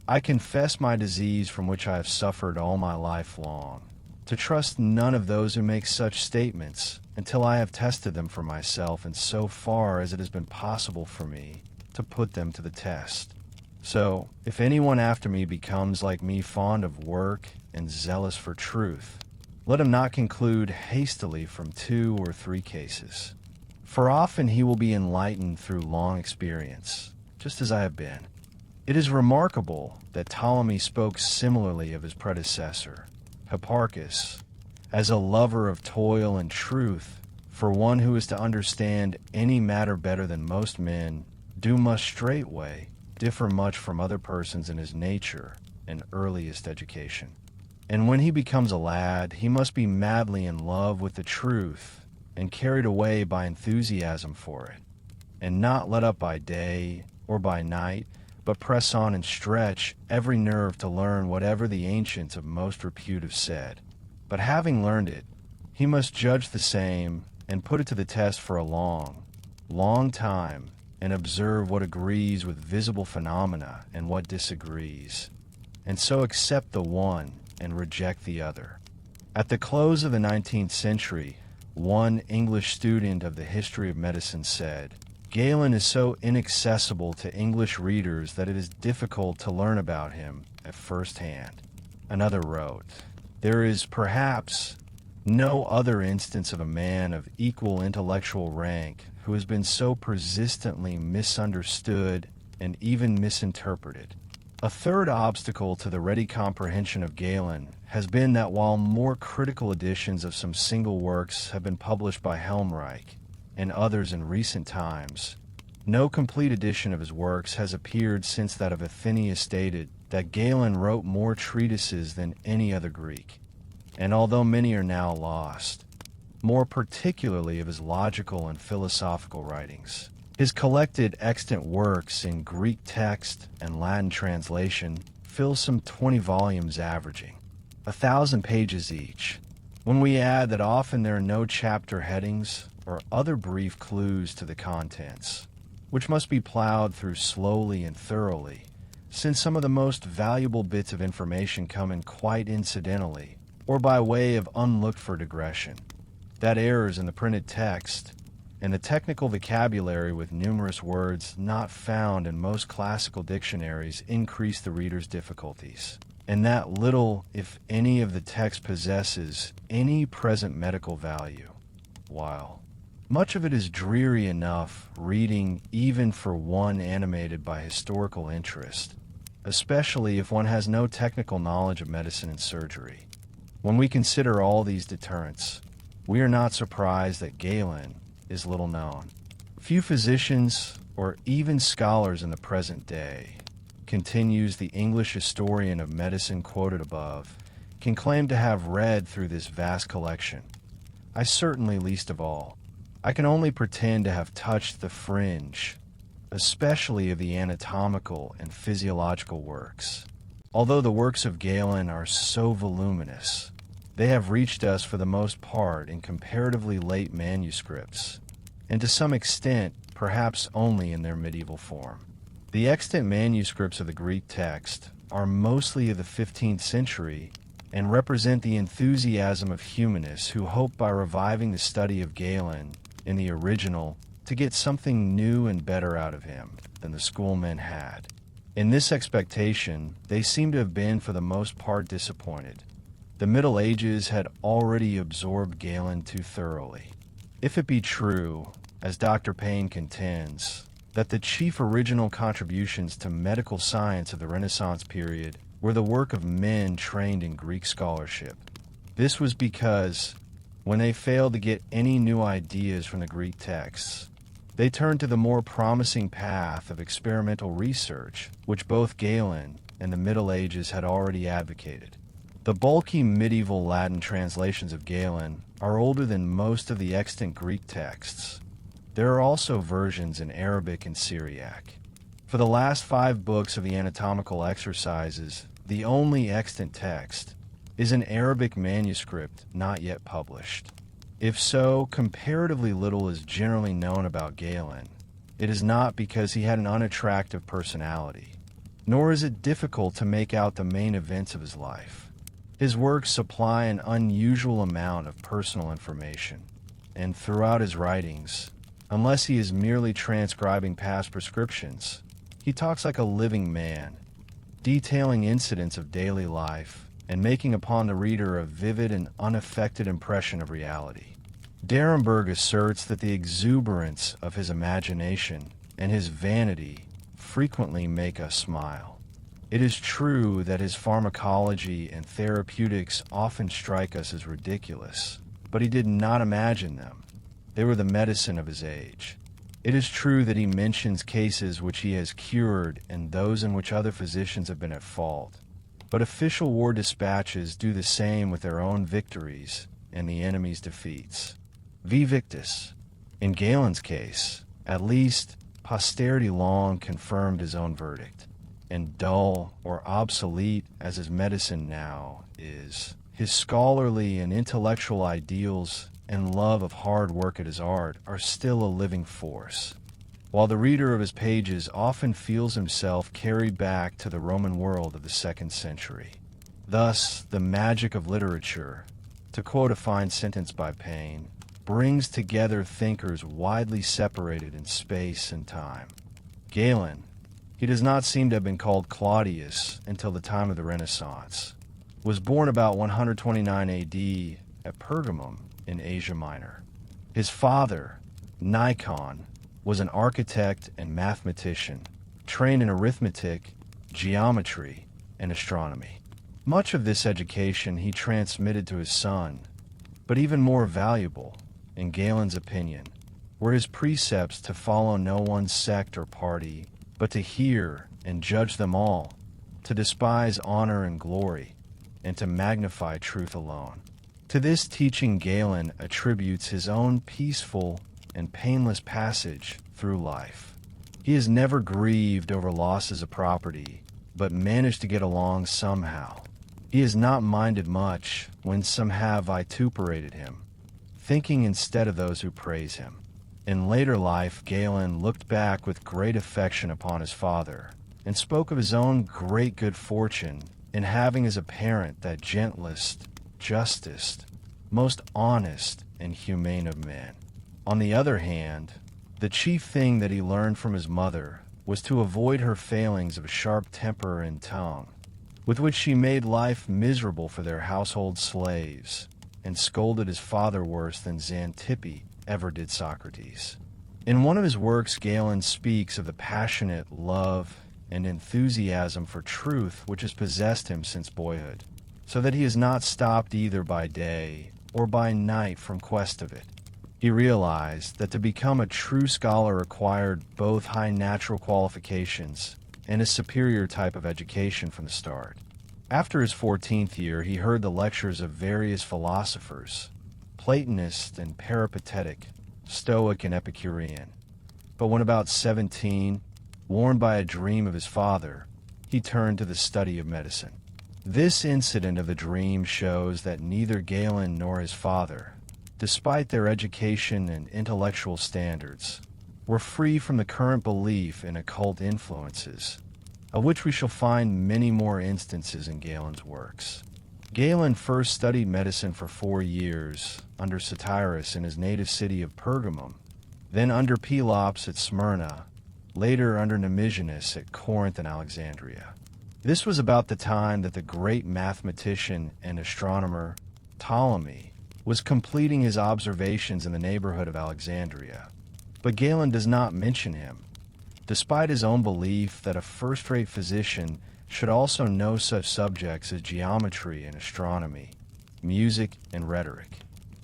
I confess my disease from which I have suffered all my life long, to trust none of those who make such statements until I have tested them for myself and so far as it has been possible for me to put them to the test. So, if anyone after me becomes like me fond of work and zealous for truth, let him not conclude hastily from 2 or 3 cases, for often he will be enlightened through long experience, just as I have been. It is remarkable that Ptolemy spoke similarly of his predecessor, Hipparchus, as a lover of toil and truth, for one who is to understand any matter better than most men do must straightway differ much from other persons in his nature and earliest education. And when he becomes a lad, he must be madly in love with the truth and carried away by enthusiasm for it, and not let up by day or by night, but press on and stretch every nerve to learn whatever the ancients of most repute have said. But having learned it, he must judge the same and put it to the test for a long, long time, and observe what agrees with visible phenomena and what disagrees, and so accept the one and reject the other. At the close of the 19th century, one English student of the history of medicine said, "Galen is so inaccessible to English readers that it is difficult to learn about him at first hand." Another wrote, "There is perhaps no other instance of a man of equal intellectual rank who has been so persistently misunderstood and even misinterpreted." A third obstacle to the ready comprehension of Galen has been that while more critical editions of some single works have been published by Helmreich and others in recent times, no complete edition of his works has appeared since that of Athenaeus stated that Galen wrote more treatises than any other Greek. And although many are now lost, more particularly of his logical and philosophical writings, his collected extant works in Greek text and Latin translation fill some 20 volumes averaging 1,000 pages each. When we add that often there are no chapter headings or other brief clues to the contents, which must be plowed through slowly and thoroughly, since some of the most valuable bits of information come in quite incidentally or by way of unlooked-for digression, that errors in the printed text and the technical vocabulary with numerous words not found in most classical dictionaries increase the reader's difficulties, and that little, if any, of the text possesses any present medical value, while much of it is dreary enough reading even for one animated by historical interest, especially if one has no technical knowledge of medicine and surgery. When we consider all these deterrents, we are not surprised that Galen is little known. Few physicians or even scholars in the present day, continues the English historian of medicine quoted above, can claim to have read through this vast collection. I certainly least of all. I can only pretend to have touched the fringe, especially of the anatomical and physiological works. Although the works of Galen are so voluminous, they have reached us for the most part in comparatively late manuscripts, and to some extent perhaps only in their medieval form. The extant manuscripts of the Greek text are mostly of the 15th century and represent the enthusiasm of humanists who hope by reviving the study of Galen in the original to get something new and better out of him than the schoolmen had. In this expectation, they seem to have been for the most part disappointed. The Middle Ages had already absorbed Galen too thoroughly. If it be true, as Dr. Payne contends, that the chief original contributions to medical science of the Renaissance period were the work of men trained in Greek scholarship, this was because, when they failed to get any new ideas from the Greek texts, they turned to the more promising path of experimental research, which both Galen and the Middle Ages had already advocated. The bulky medieval Latin translations of Galen are older than most of the extant Greek texts. There are also versions in Arabic and Syriac. For the last 5 books of the anatomical exercises, the only extant text is an Arabic manuscript not yet published. If so, comparatively little is generally known about Galen. It is not because he had an unattractive personality, nor is it difficult to make out the main events of his life. His works supply an unusual amount of personal information, and throughout his writings, unless he is merely transcribing past prescriptions, he talks like a living man, detailing incidents of daily life and making upon the reader a vivid and unaffected impression of reality. D'Arenberg asserts that the exuberance of his imagination and his vanity frequently make us smile. It is true that his pharmacology and therapeutics often strike us as ridiculous, but he did not imagine them. They were the medicine of his age. It is true that he mentions cases which he has cured and those in which other physicians have been at fault. But official war dispatches do the same with their own victories and the enemy's defeats. Vi victis. In Galen's case, at least, posterity long confirmed his own verdict. And dull or obsolete as his medicine now is, his scholarly and intellectual ideals and love of hard work at his art are still a living force, while the reader of his pages often feels himself carried back to the Roman world of the 2nd century. Thus, the magic of literature, to quote a fine sentence by Payne, brings together thinkers widely separated in space and time. Galen, he does not seem to have been called Claudius until the time of the Renaissance, was born about 129 AD at Pergamon in Asia Minor. His father, Nikon, was an architect and mathematician, trained in arithmetic, geometry, and astronomy. Much of this education he transmitted to his son, but even more valuable, in Galen's opinion, were his precepts to follow no one sect or party, but to hear and judge them all, to despise honor and glory, and to magnify truth alone. To this teaching Galen attributes his own peaceful and painless passage through life. He has never grieved over losses of property, but managed to get along somehow. He has not minded much when some have vituperated him, thinking instead of those who praise him. In later life, Galen looked back with great affection upon his father, and spoke of his own great good fortune in having as a parent that gentlest, justest, most honest, and humane of men. On the other hand, the chief thing that he learned from his mother was to avoid her failings of sharp temper and tongue, with which she made life miserable for their household slaves, and scolded his father worse than Xanthippe ever did Socrates. In one of his works, Galen speaks of the passionate love and enthusiasm for truth which has possessed him since boyhood, so that he has not stopped either by day or by night from quest of it. He realized that to become a true scholar required both high natural qualifications and a superior type of education from the start. After his 14th year, he heard the lectures of various philosophers, Platonist and Peripatetic, Stoic and Epicurean. But when about 17, warned by a dream of his father, he turned to the study of medicine. This incident of the dream shows that neither Galen nor his father, despite their education and intellectual standards, were free from the current belief in occult influences, of which we shall find many more instances in Galen's works. Galen first studied medicine for 4 years under Satyrus in his native city of Pergamon, then under Pelops at Smyrna, later under Nemesianus at Corinth and Alexandria. This was about the time that the great mathematician and astronomer Ptolemy was completing his observations in the neighborhood of Alexandria. But Galen does not mention him, despite his own belief that a first-rate physician should also know such subjects as geometry and astronomy, music and rhetoric.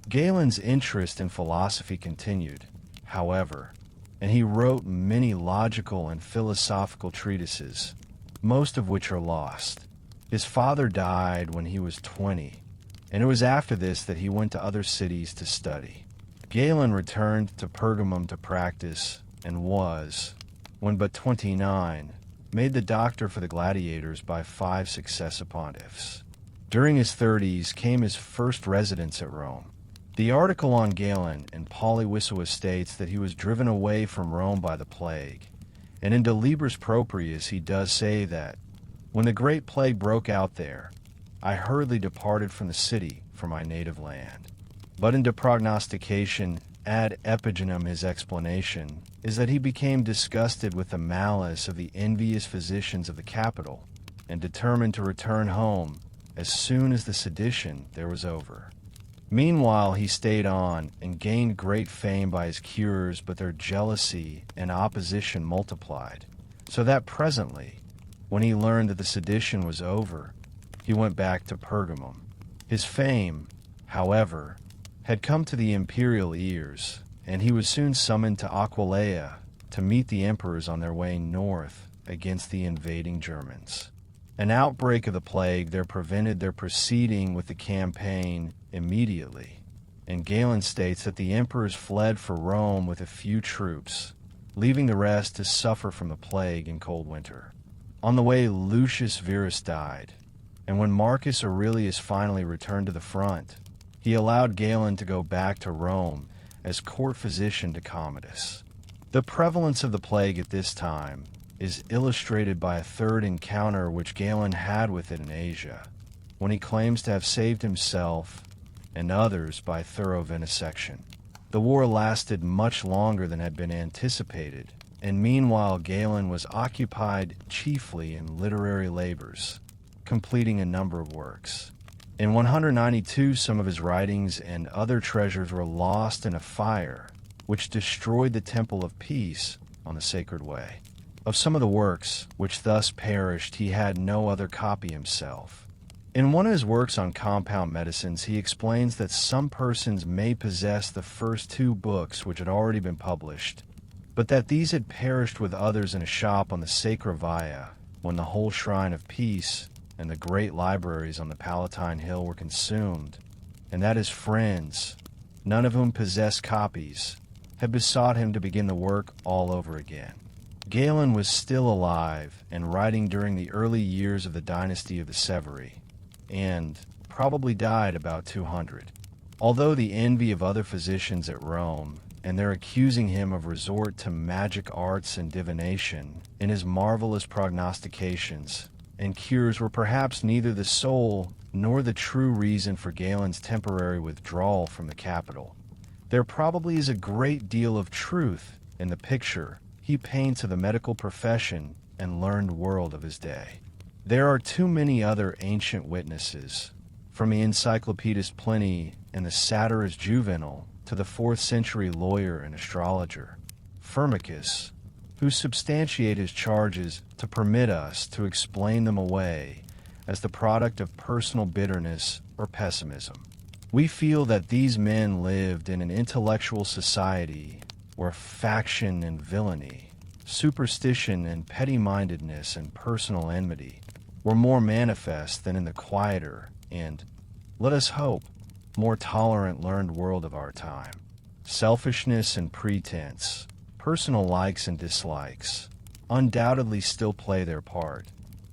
Galen's interest in philosophy continued, however, and he wrote many logical and philosophical treatises, most of which are lost. His father died when he was 20, and it was after this that he went to other cities to study. Galen returned to Pergamum to practice and was, when but 29, made the doctor for the gladiators by 5 successive pontiffs. During his 30s came his first residence at Rome. The article on Galen in Polywisua states that he was driven away from Rome by the plague, and in De Libris Proprius he does say that, when the great plague broke out there, I hurriedly departed from the city for my native land. But in De Prognostication ad Epigenum his explanation is that he became disgusted with the malice of the envious physicians of the capital, and determined to return home as soon as the sedition there was over. Meanwhile he stayed on and gained great fame by his cures, but their jealousy and opposition multiplied, so that presently, when he learned that the sedition was over, he went back to Pergamum. His fame, however, had come to the imperial ears, and he was soon summoned to Aquileia to meet the emperors on their way north against the invading Germans. An outbreak of the plague there prevented their proceeding with the campaign immediately, and Galen states that the emperors fled for Rome with a few troops, leaving the rest to suffer from the plague in cold winter. On the way Lucius Verus died, and when Marcus Aurelius finally returned to the front, he allowed Galen to go back to Rome as court physician to Commodus. The prevalence of the plague at this time is illustrated by a third encounter which Galen had with it in Asia, when he claims to have saved himself and others by thorough vivisection. The war lasted much longer than had been anticipated, and meanwhile Galen was occupied chiefly in literary labors, completing a number of works. In 192, some of his writings and other treasures were lost in a fire, which destroyed the Temple of Peace on the Sacred Way. Of some of the works which thus perished, he had no other copy himself. In one of his works on compound medicines, he explains that some persons may possess the first 2 books which had already been published, but that these had perished with others in a shop on the Sacra Via when the whole Shrine of Peace and the great libraries on the Palatine Hill were consumed, and that his friends, none of whom possessed copies, had besought him to begin the work all over again. Galen was still alive and writing during the early years of the dynasty of the Severi, and probably died about 200. Although the envy of other physicians at Rome, and their accusing him of resort to magic arts and divination in his marvelous prognostications and cures were perhaps neither the sole nor the true reason for Galen's temporary withdrawal from the capital, there probably is a great deal of truth in the picture he paints of the medical profession and learned world of his day. There are too many other ancient witnesses, from the Encyclopedist Pliny and the satirist Juvenal to the 4th century lawyer and astrologer Firmicus, who substantiate his charges to permit us to explain them away as the product of personal bitterness or pessimism. We feel that these men lived in an intellectual society where faction and villainy, superstition and petty-mindedness and personal enmity were more manifest than in the quieter and, let us hope, more tolerant learned world of our time. Selfishness and pretense, personal likes and dislikes, undoubtedly still play their part,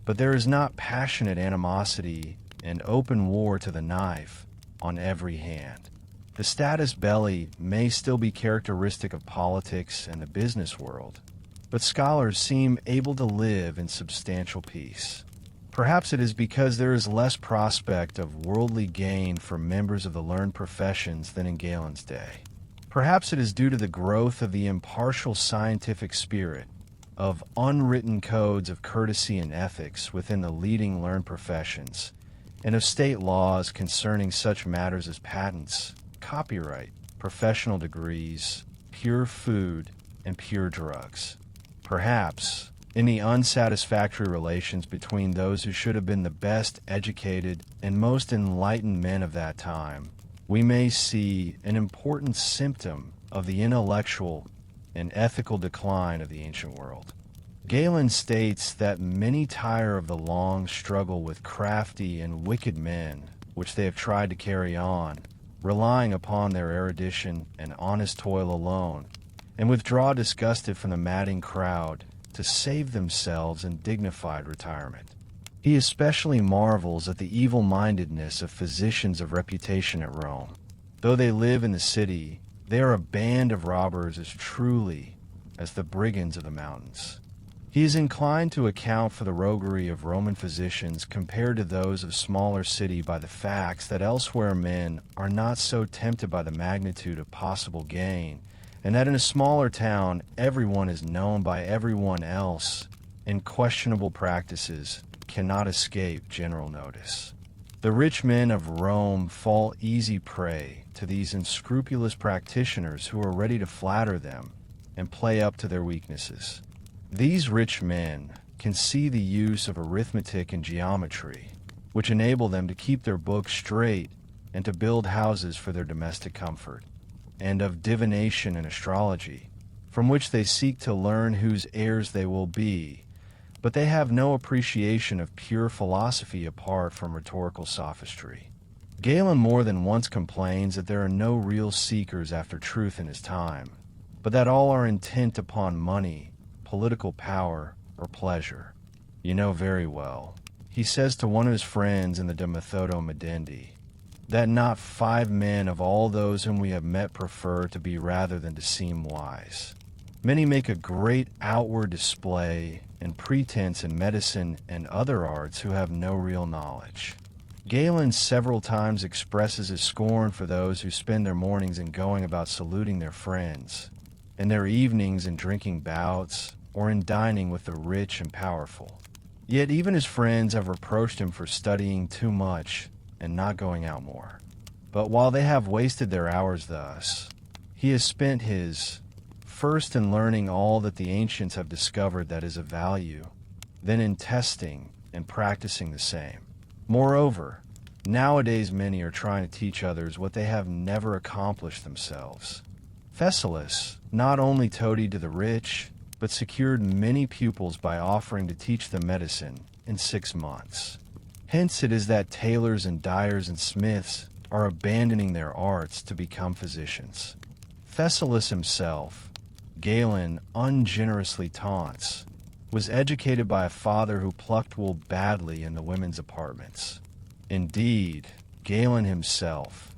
but there is not passionate animosity and open war to the knife on every hand. The status belly may still be characteristic of politics and the business world, but scholars seem able to live in substantial peace. Perhaps it is because there is less prospect of worldly gain for members of the learned professions than in Galen's day. Perhaps it is due to the growth of the impartial scientific spirit, of unwritten codes of courtesy and ethics within the leading learned professions, and of state laws concerning such matters as patents, copyright, professional degrees, pure food, and pure drugs. Perhaps, in the unsatisfactory relations between those who should have been the best educated and most enlightened men of that time, we may see an important symptom of the intellectual and ethical decline of the ancient world. Galen states that many tire of the long struggle with crafty and wicked men which they have tried to carry on, relying upon their erudition and honest toil alone, and withdraw disgusted from the madding crowd to save themselves in dignified retirement. He especially marvels at the evil-mindedness of physicians of reputation at Rome. Though they live in the city, they are a band of robbers as truly as the brigands of the mountains. He is inclined to account for the roguery of Roman physicians compared to those of smaller city by the facts that elsewhere men are not so tempted by the magnitude of possible gain, and that in a smaller town everyone is known by everyone else, and questionable practices cannot escape general notice. The rich men of Rome fall easy prey to these unscrupulous practitioners who are ready to flatter them and play up to their weaknesses. These rich men can see the use of arithmetic and geometry, which enable them to keep their books straight and to build houses for their domestic comfort, and of divination and astrology, from which they seek to learn whose heirs they will be, but they have no appreciation of pure philosophy apart from rhetorical sophistry. Galen more than once complains that there are no real seekers after truth in his time, but that all are intent upon money, political power, or pleasure. You know very well, he says to one of his friends in the De Methodo Medendi, that not 5 men of all those whom we have met prefer to be rather than to seem wise. Many make a great outward display and pretense in medicine and other arts who have no real knowledge. Galen several times expresses his scorn for those who spend their mornings in going about saluting their friends, and their evenings in drinking bouts or in dining with the rich and powerful. Yet even his friends have reproached him for studying too much and not going out more. But while they have wasted their hours thus, he has spent his first in learning all that the ancients have discovered that is of value, then in testing and practicing the same. Moreover, nowadays many are trying to teach others what they have never accomplished themselves. Thessalus not only toadied to the rich, but secured many pupils by offering to teach them medicine in 6 months. Hence it is that tailors and dyers and smiths are abandoning their arts to become physicians. Thessalus himself, Galen ungenerously taunts, was educated by a father who plucked wool badly in the women's apartments. Indeed, Galen himself,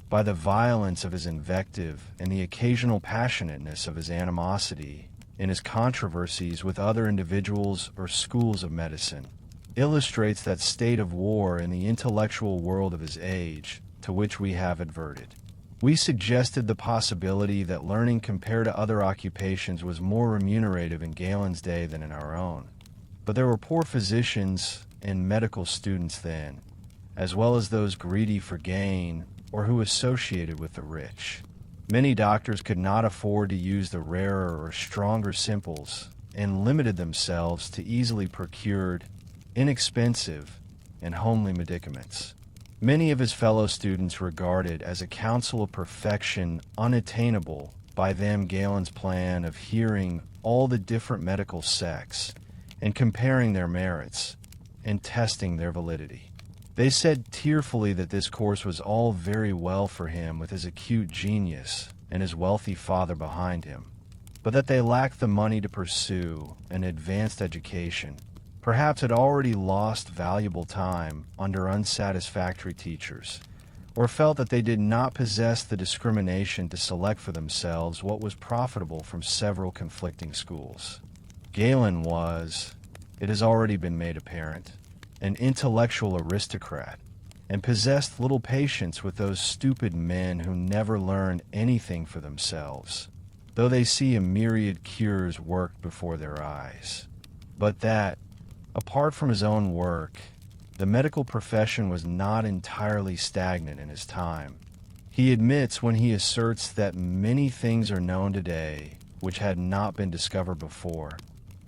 by the violence of his invective and the occasional passionateness of his animosity in his controversies with other individuals or schools of medicine, illustrates that state of war in the intellectual world of his age to which we have adverted. We suggested the possibility that learning compared to other occupations was more remunerative in Galen's day than in our own. But there were poor physicians and medical students then, as well as those greedy for gain or who associated with the rich. Many doctors could not afford to use the rarer or stronger simples and limited themselves to easily procured, inexpensive, and homely medicaments. Many of his fellow students regarded as a counsel of perfection unattainable by them Galen's plan of hearing all the different medical sects and comparing their merits and testing their validity. They said tearfully that this course was all very well for him with his acute genius and his wealthy father behind him, but that they lacked the money to pursue an advanced education, perhaps had already lost valuable time under unsatisfactory teachers, or felt that they did not possess the discrimination to select for themselves what was profitable from several conflicting schools. Galen was, it has already been made apparent, an intellectual aristocrat, and possessed little patience with those stupid men who never learn anything for themselves, though they see a myriad cures worked before their eyes. But that, apart from his own work, the medical profession was not entirely stagnant in his time. He admits when he asserts that many things are known today which had not been discovered before,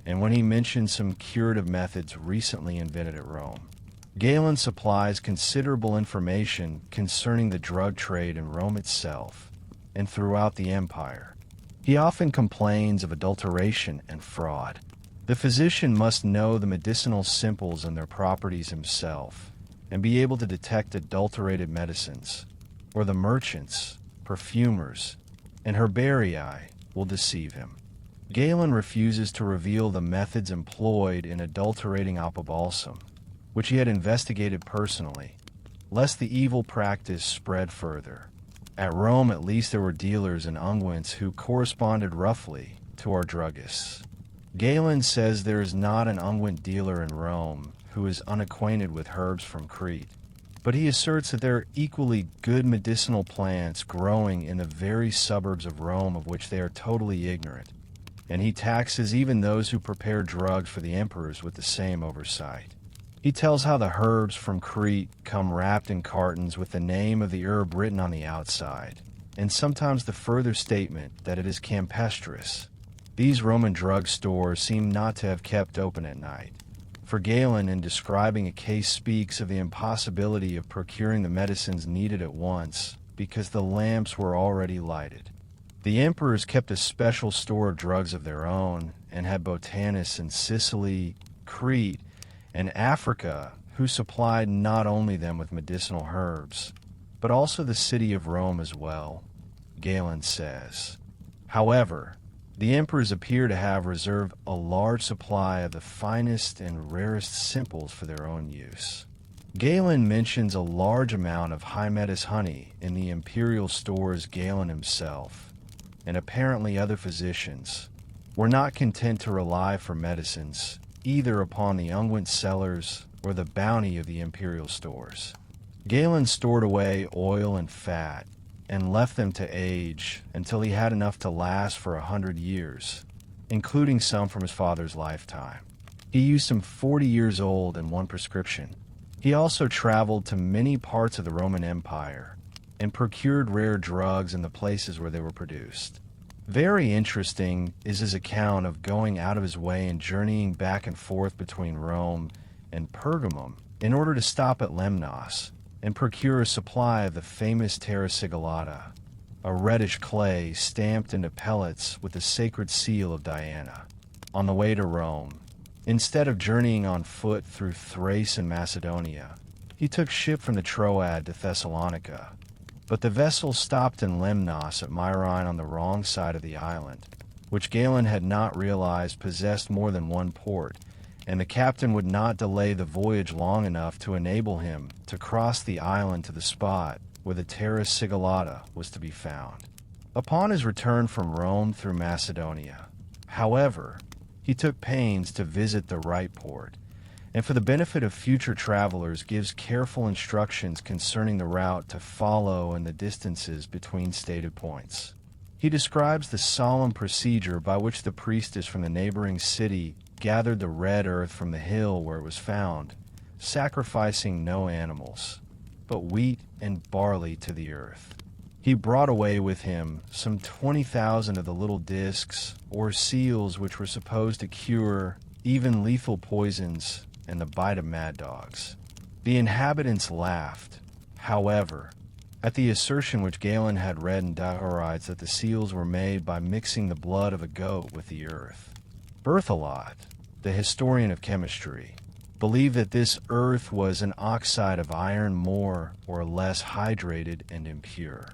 and when he mentions some curative methods recently invented at Rome. Galen supplies considerable information concerning the drug trade in Rome itself and throughout the empire. He often complains of adulteration and fraud. The physician must know the medicinal simples and their properties himself, and be able to detect adulterated medicines, or the merchants, perfumers, and herbarii will deceive him. Galen refuses to reveal the methods employed in adulterating apobalsam, which he had investigated personally, lest the evil practice spread further. At Rome, at least, there were dealers in unguents who corresponded roughly to our druggists. Galen says there is not an unguent dealer in Rome who is unacquainted with herbs from Crete, but he asserts that there are equally good medicinal plants growing in the very suburbs of Rome of which they are totally ignorant, and he taxes even those who prepare drugs for the emperors with the same oversight. He tells how the herbs from Crete come wrapped in cartons with the name of the herb written on the outside, and sometimes the further statement that it is campestris. These Roman drug stores seem not to have kept open at night, for Galen, in describing a case, speaks of the impossibility of procuring the medicines needed at once because the lamps were already lighted. The emperors kept a special store of drugs of their own and had botanists in Sicily, Crete, and Africa who supplied not only them with medicinal herbs, but also the city of Rome as well, Galen says. However, the emperors appear to have reserved a large supply of the finest and rarest simples for their own use. Galen mentions a large amount of Hymettus honey in the imperial stores. Galen himself, and apparently other physicians, were not content to rely for medicines either upon the unguent sellers or the bounty of the imperial stores. Galen stored away oil and fat, and left them to age until he had enough to last for 100 years, including some from his father's lifetime. He used some 40 years old in one prescription. He also traveled to many parts of the Roman Empire and procured rare drugs in the places where they were produced. Very interesting is his account of going out of his way and journeying back and forth between Rome and Pergamon in order to stop at Lemnos and procure a supply of the famous terra sigillata, a reddish clay stamped into pellets with the sacred seal of Diana. On the way to Rome, instead of journeying on foot through Thrace and Macedonia, he took ship from the Troad to Thessalonica, but the vessel stopped in Lemnos at Myron on the wrong side of the island, which Galen had not realized possessed more than one port, and the captain would not delay the voyage long enough to enable him to cross the island to the spot where the terra sigillata was to be found. Upon his return from Rome through Macedonia, however, he took pains to visit the right port, and for the benefit of future travelers gives careful instructions concerning the route to follow and the distances between stated points. He describes the solemn procedure by which the priestess from the neighboring city gathered the red earth from the hill where it was found, sacrificing no animals, but wheat and barley to the earth. He brought away with him some 20,000 of the little discs or seals which were supposed to cure even lethal poisons and the bite of mad dogs. The inhabitants laughed, however, at the assertion which Galen had read in diorides that the seals were made by mixing the blood of a goat with the earth. Berthelot, the historian of chemistry, believed that this earth was an oxide of iron more or less hydrated and impure.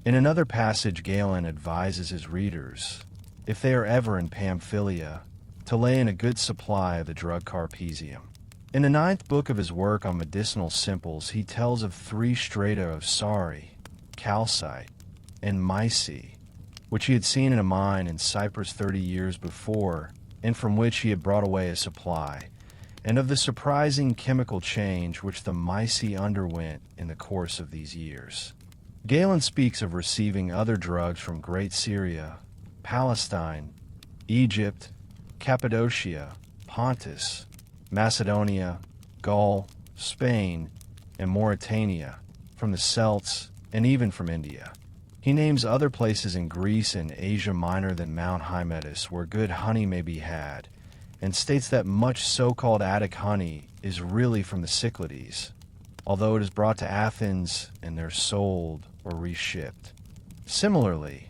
In another passage, Galen advises his readers, if they are ever in Pamphylia, to lay in a good supply of the drug carpesium. In the 9th book of his work on medicinal simples, he tells of 3 strata of Sari, calcite, and myci, which he had seen in a mine in Cyprus 30 years before, and from which he had brought away a supply, and of the surprising chemical change which the myci underwent in the course of these years. Galen speaks of receiving other drugs from Great Syria, Palestine, Egypt, Cappadocia, Pontus, Macedonia, Gaul, Spain, and Mauritania, from the Celts, and even from India. He names other places in Greece and Asia Minor than Mount Hymettus where good honey may be had, and states that much so-called Attic honey is really from the Cyclades, although it is brought to Athens and there sold or reshipped. Similarly,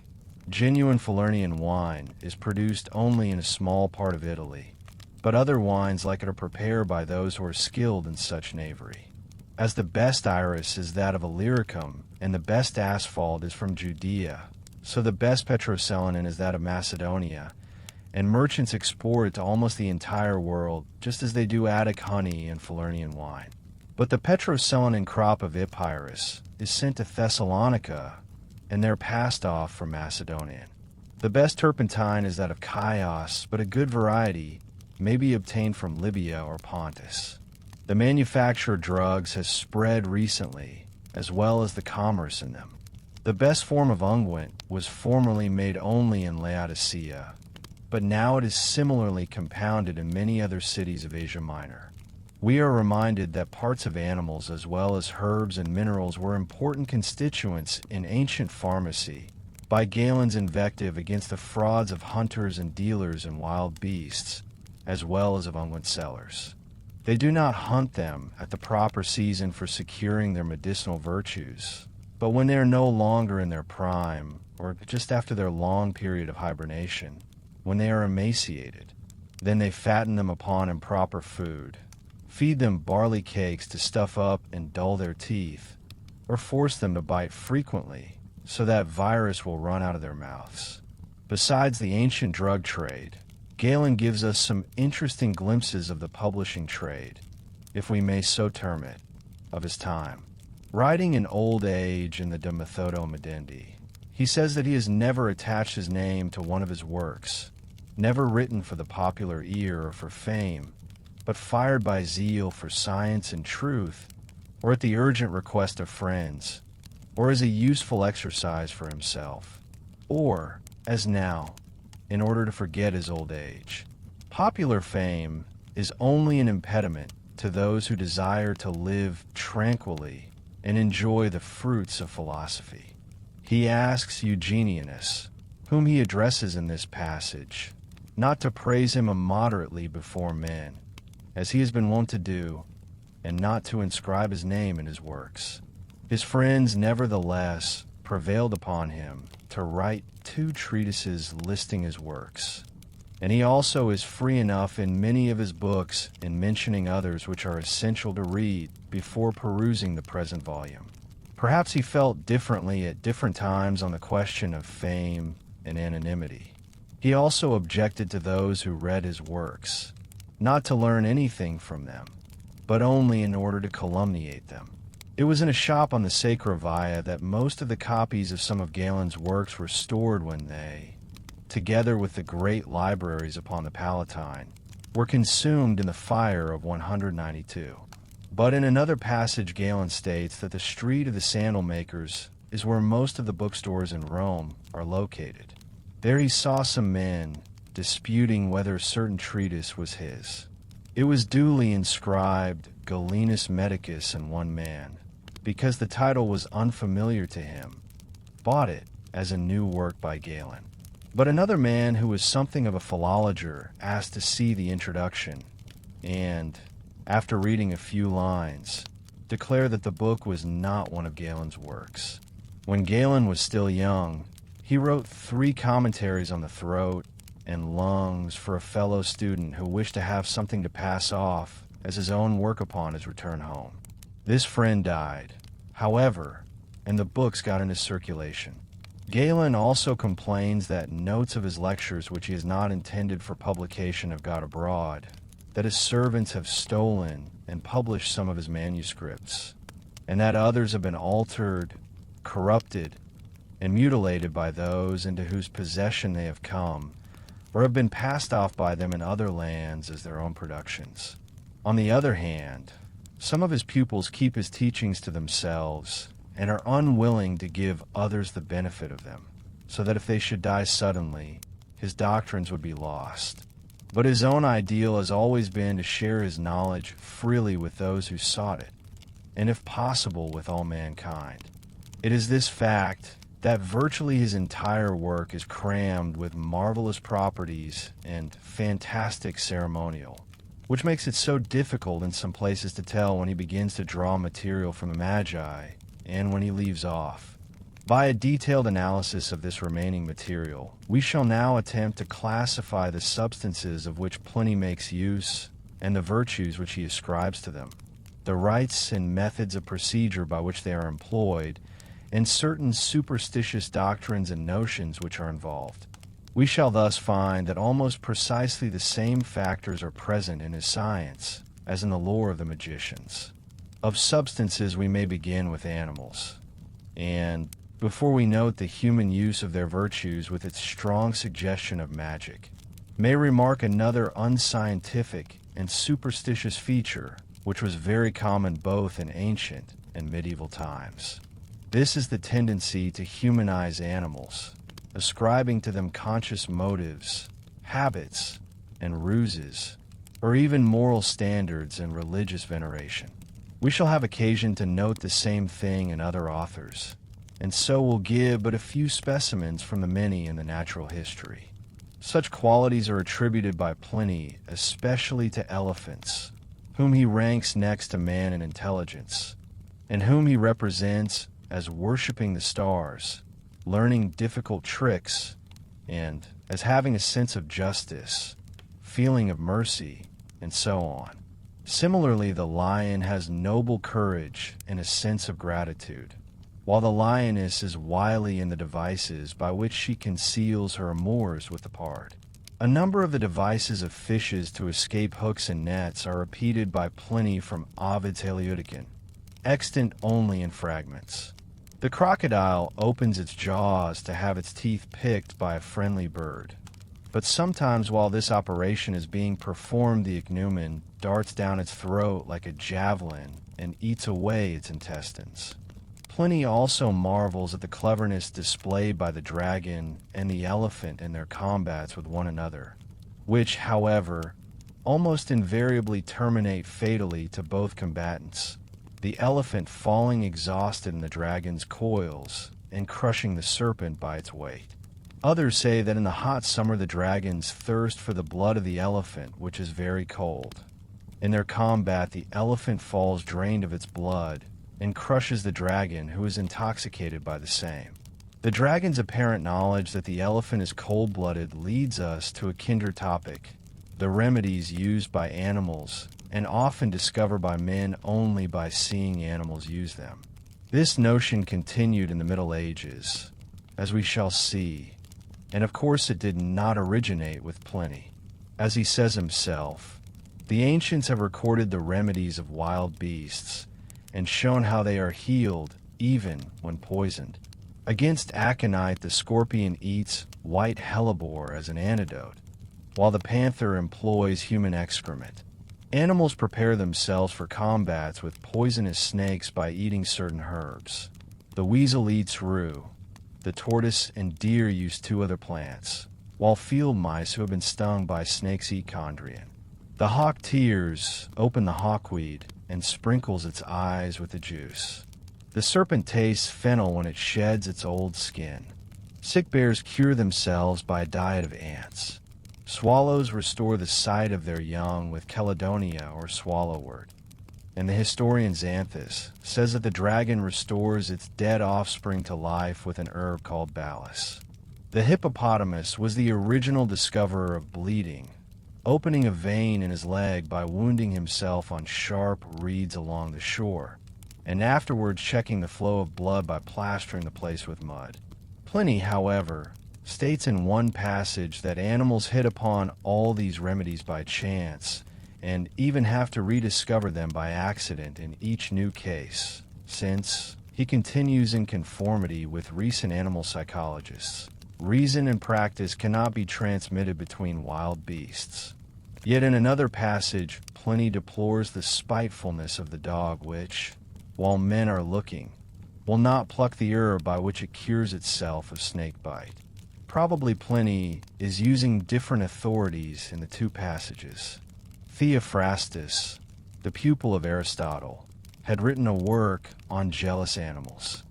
genuine Falernian wine is produced only in a small part of Italy, but other wines like it are prepared by those who are skilled in such knavery. As the best iris is that of Illyricum, and the best asphalt is from Judea, so the best petrocellin is that of Macedonia, and merchants export it to almost the entire world, just as they do Attic honey and Falernian wine. But the petrocellin crop of Epirus is sent to Thessalonica, and there passed off for Macedonian. The best turpentine is that of Chios, but a good variety may be obtained from Libya or Pontus. The manufacture of drugs has spread recently, as well as the commerce in them. The best form of unguent was formerly made only in Laodicea, but now it is similarly compounded in many other cities of Asia Minor. We are reminded that parts of animals as well as herbs and minerals were important constituents in ancient pharmacy by Galen's invective against the frauds of hunters and dealers in wild beasts, as well as of unguent sellers. They do not hunt them at the proper season for securing their medicinal virtues, but when they are no longer in their prime, or just after their long period of hibernation, when they are emaciated, then they fatten them upon improper food, feed them barley cakes to stuff up and dull their teeth, or force them to bite frequently so that virus will run out of their mouths. Besides the ancient drug trade, Galen gives us some interesting glimpses of the publishing trade, if we may so term it, of his time. Writing in old age in the De Methodo Medendi, he says that he has never attached his name to one of his works, never written for the popular ear or for fame, but fired by zeal for science and truth, or at the urgent request of friends, or as a useful exercise for himself, or, as now, in order to forget his old age. Popular fame is only an impediment to those who desire to live tranquilly and enjoy the fruits of philosophy. He asks Eugenianus, whom he addresses in this passage, not to praise him immoderately before men, as he has been wont to do, and not to inscribe his name in his works. His friends, nevertheless, prevailed upon him to write 2 treatises listing his works, and he also is free enough in many of his books in mentioning others which are essential to read before perusing the present volume. Perhaps he felt differently at different times on the question of fame and anonymity. He also objected to those who read his works, not to learn anything from them, but only in order to calumniate them. It was in a shop on the Sacra Via that most of the copies of some of Galen's works were stored when they, together with the great libraries upon the Palatine, were consumed in the fire of 192. But in another passage Galen states that the street of the sandal makers is where most of the bookstores in Rome are located. There he saw some men disputing whether a certain treatise was his. It was duly inscribed Galenus Medicus, and one man, because the title was unfamiliar to him, bought it as a new work by Galen. But another man who was something of a philologer asked to see the introduction, and, after reading a few lines, declared that the book was not one of Galen's works. When Galen was still young, he wrote 3 commentaries on the throat and lungs for a fellow student who wished to have something to pass off as his own work upon his return home. This friend died, however, and the books got into circulation. Galen also complains that notes of his lectures which he has not intended for publication have got abroad, that his servants have stolen and published some of his manuscripts, and that others have been altered, corrupted, and mutilated by those into whose possession they have come, or have been passed off by them in other lands as their own productions. On the other hand, some of his pupils keep his teachings to themselves and are unwilling to give others the benefit of them, so that if they should die suddenly, his doctrines would be lost. But his own ideal has always been to share his knowledge freely with those who sought it, and if possible with all mankind. It is this fact that virtually his entire work is crammed with marvelous properties and fantastic ceremonial, which makes it so difficult in some places to tell when he begins to draw material from the Magi and when he leaves off. By a detailed analysis of this remaining material, we shall now attempt to classify the substances of which Pliny makes use and the virtues which he ascribes to them, the rites and methods of procedure by which they are employed, and certain superstitious doctrines and notions which are involved. We shall thus find that almost precisely the same factors are present in his science as in the lore of the magicians. Of substances we may begin with animals, and before we note the human use of their virtues with its strong suggestion of magic, may remark another unscientific and superstitious feature which was very common both in ancient and medieval times. This is the tendency to humanize animals, ascribing to them conscious motives, habits, and ruses, or even moral standards and religious veneration. We shall have occasion to note the same thing in other authors, and so will give but a few specimens from the many in the natural history. Such qualities are attributed by Pliny especially to elephants, whom he ranks next to man in intelligence, and whom he represents as worshipping the stars, learning difficult tricks, and as having a sense of justice, feeling of mercy, and so on. Similarly, the lion has noble courage and a sense of gratitude, while the lioness is wily in the devices by which she conceals her amours with the pard. A number of the devices of fishes to escape hooks and nets are repeated by Pliny from Ovid's Heliodicon, extant only in fragments. The crocodile opens its jaws to have its teeth picked by a friendly bird, but sometimes while this operation is being performed the ichneumon darts down its throat like a javelin and eats away its intestines. Pliny also marvels at the cleverness displayed by the dragon and the elephant in their combats with one another, which, however, almost invariably terminate fatally to both combatants, the elephant falling exhausted in the dragon's coils and crushing the serpent by its weight. Others say that in the hot summer the dragons thirst for the blood of the elephant, which is very cold. In their combat, the elephant falls drained of its blood and crushes the dragon, who is intoxicated by the same. The dragon's apparent knowledge that the elephant is cold-blooded leads us to a kindred topic, the remedies used by animals, and often discovered by men only by seeing animals use them. This notion continued in the Middle Ages, as we shall see, and of course it did not originate with Pliny. As he says himself, the ancients have recorded the remedies of wild beasts, and shown how they are healed even when poisoned. Against aconite the scorpion eats white hellebore as an antidote, while the panther employs human excrement. Animals prepare themselves for combats with poisonous snakes by eating certain herbs. The weasel eats rue. The tortoise and deer use two other plants, while field mice who have been stung by snakes eat chondrian. The hawk tears open the hawkweed and sprinkles its eyes with the juice. The serpent tastes fennel when it sheds its old skin. Sick bears cure themselves by a diet of ants. Swallows restore the sight of their young with Chelidonia or swallowwort. And the historian Xanthus says that the dragon restores its dead offspring to life with an herb called balis. The hippopotamus was the original discoverer of bleeding, opening a vein in his leg by wounding himself on sharp reeds along the shore, and afterwards checking the flow of blood by plastering the place with mud. Pliny, however, states in one passage that animals hit upon all these remedies by chance and even have to rediscover them by accident in each new case, since he continues in conformity with recent animal psychologists. Reason and practice cannot be transmitted between wild beasts. Yet in another passage, Pliny deplores the spitefulness of the dog which, while men are looking, will not pluck the herb by which it cures itself of snake bite. Probably Pliny is using different authorities in the two passages. Theophrastus, the pupil of Aristotle, had written a work on jealous animals.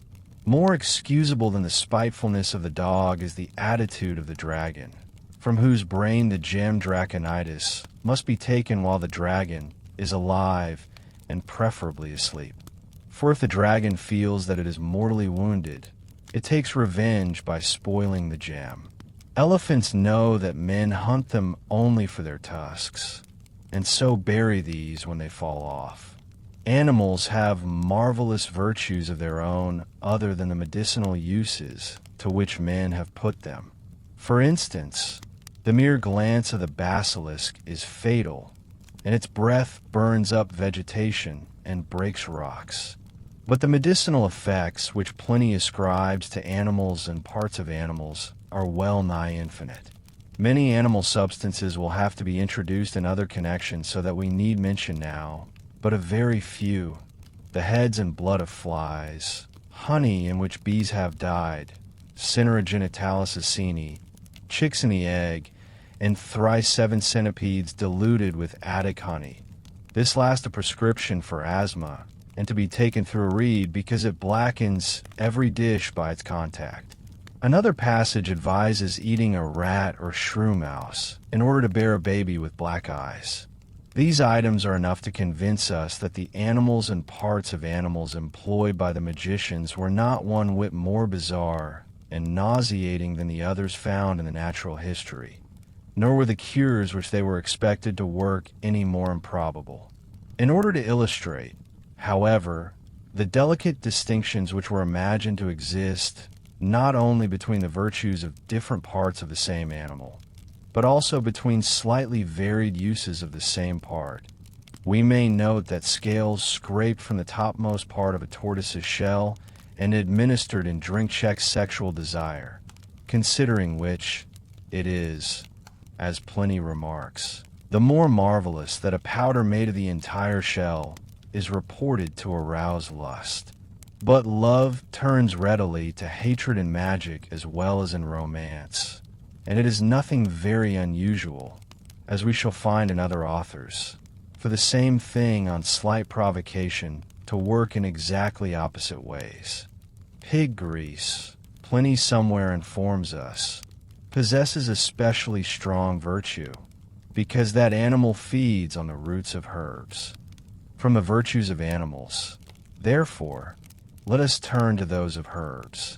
More excusable than the spitefulness of the dog is the attitude of the dragon, from whose brain the gem draconitis must be taken while the dragon is alive and preferably asleep. For if the dragon feels that it is mortally wounded, it takes revenge by spoiling the gem. Elephants know that men hunt them only for their tusks, and so bury these when they fall off. Animals have marvelous virtues of their own other than the medicinal uses to which men have put them. For instance, the mere glance of the basilisk is fatal, and its breath burns up vegetation and breaks rocks. But the medicinal effects which Pliny ascribes to animals and parts of animals are well nigh infinite. Many animal substances will have to be introduced in other connections so that we need mention now, but a very few. The heads and blood of flies, honey in which bees have died, Cinera genitalis acini, chicks in the egg, and thrice 7 centipedes diluted with Attic honey. This last a prescription for asthma, and to be taken through a reed because it blackens every dish by its contact. Another passage advises eating a rat or shrew mouse in order to bear a baby with black eyes. These items are enough to convince us that the animals and parts of animals employed by the magicians were not one whit more bizarre and nauseating than the others found in the natural history, nor were the cures which they were expected to work any more improbable. In order to illustrate, however, the delicate distinctions which were imagined to exist not only between the virtues of different parts of the same animal, but also between slightly varied uses of the same part, we may note that scales scraped from the topmost part of a tortoise's shell and administered in drink-check sexual desire, considering which it is, as Pliny remarks, the more marvelous that a powder made of the entire shell is reported to arouse lust. But love turns readily to hatred in magic as well as in romance, and it is nothing very unusual, as we shall find in other authors, for the same thing on slight provocation to work in exactly opposite ways. Pig grease, Pliny somewhere informs us, possesses a specially strong virtue, because that animal feeds on the roots of herbs. From the virtues of animals, therefore, let us turn to those of herbs.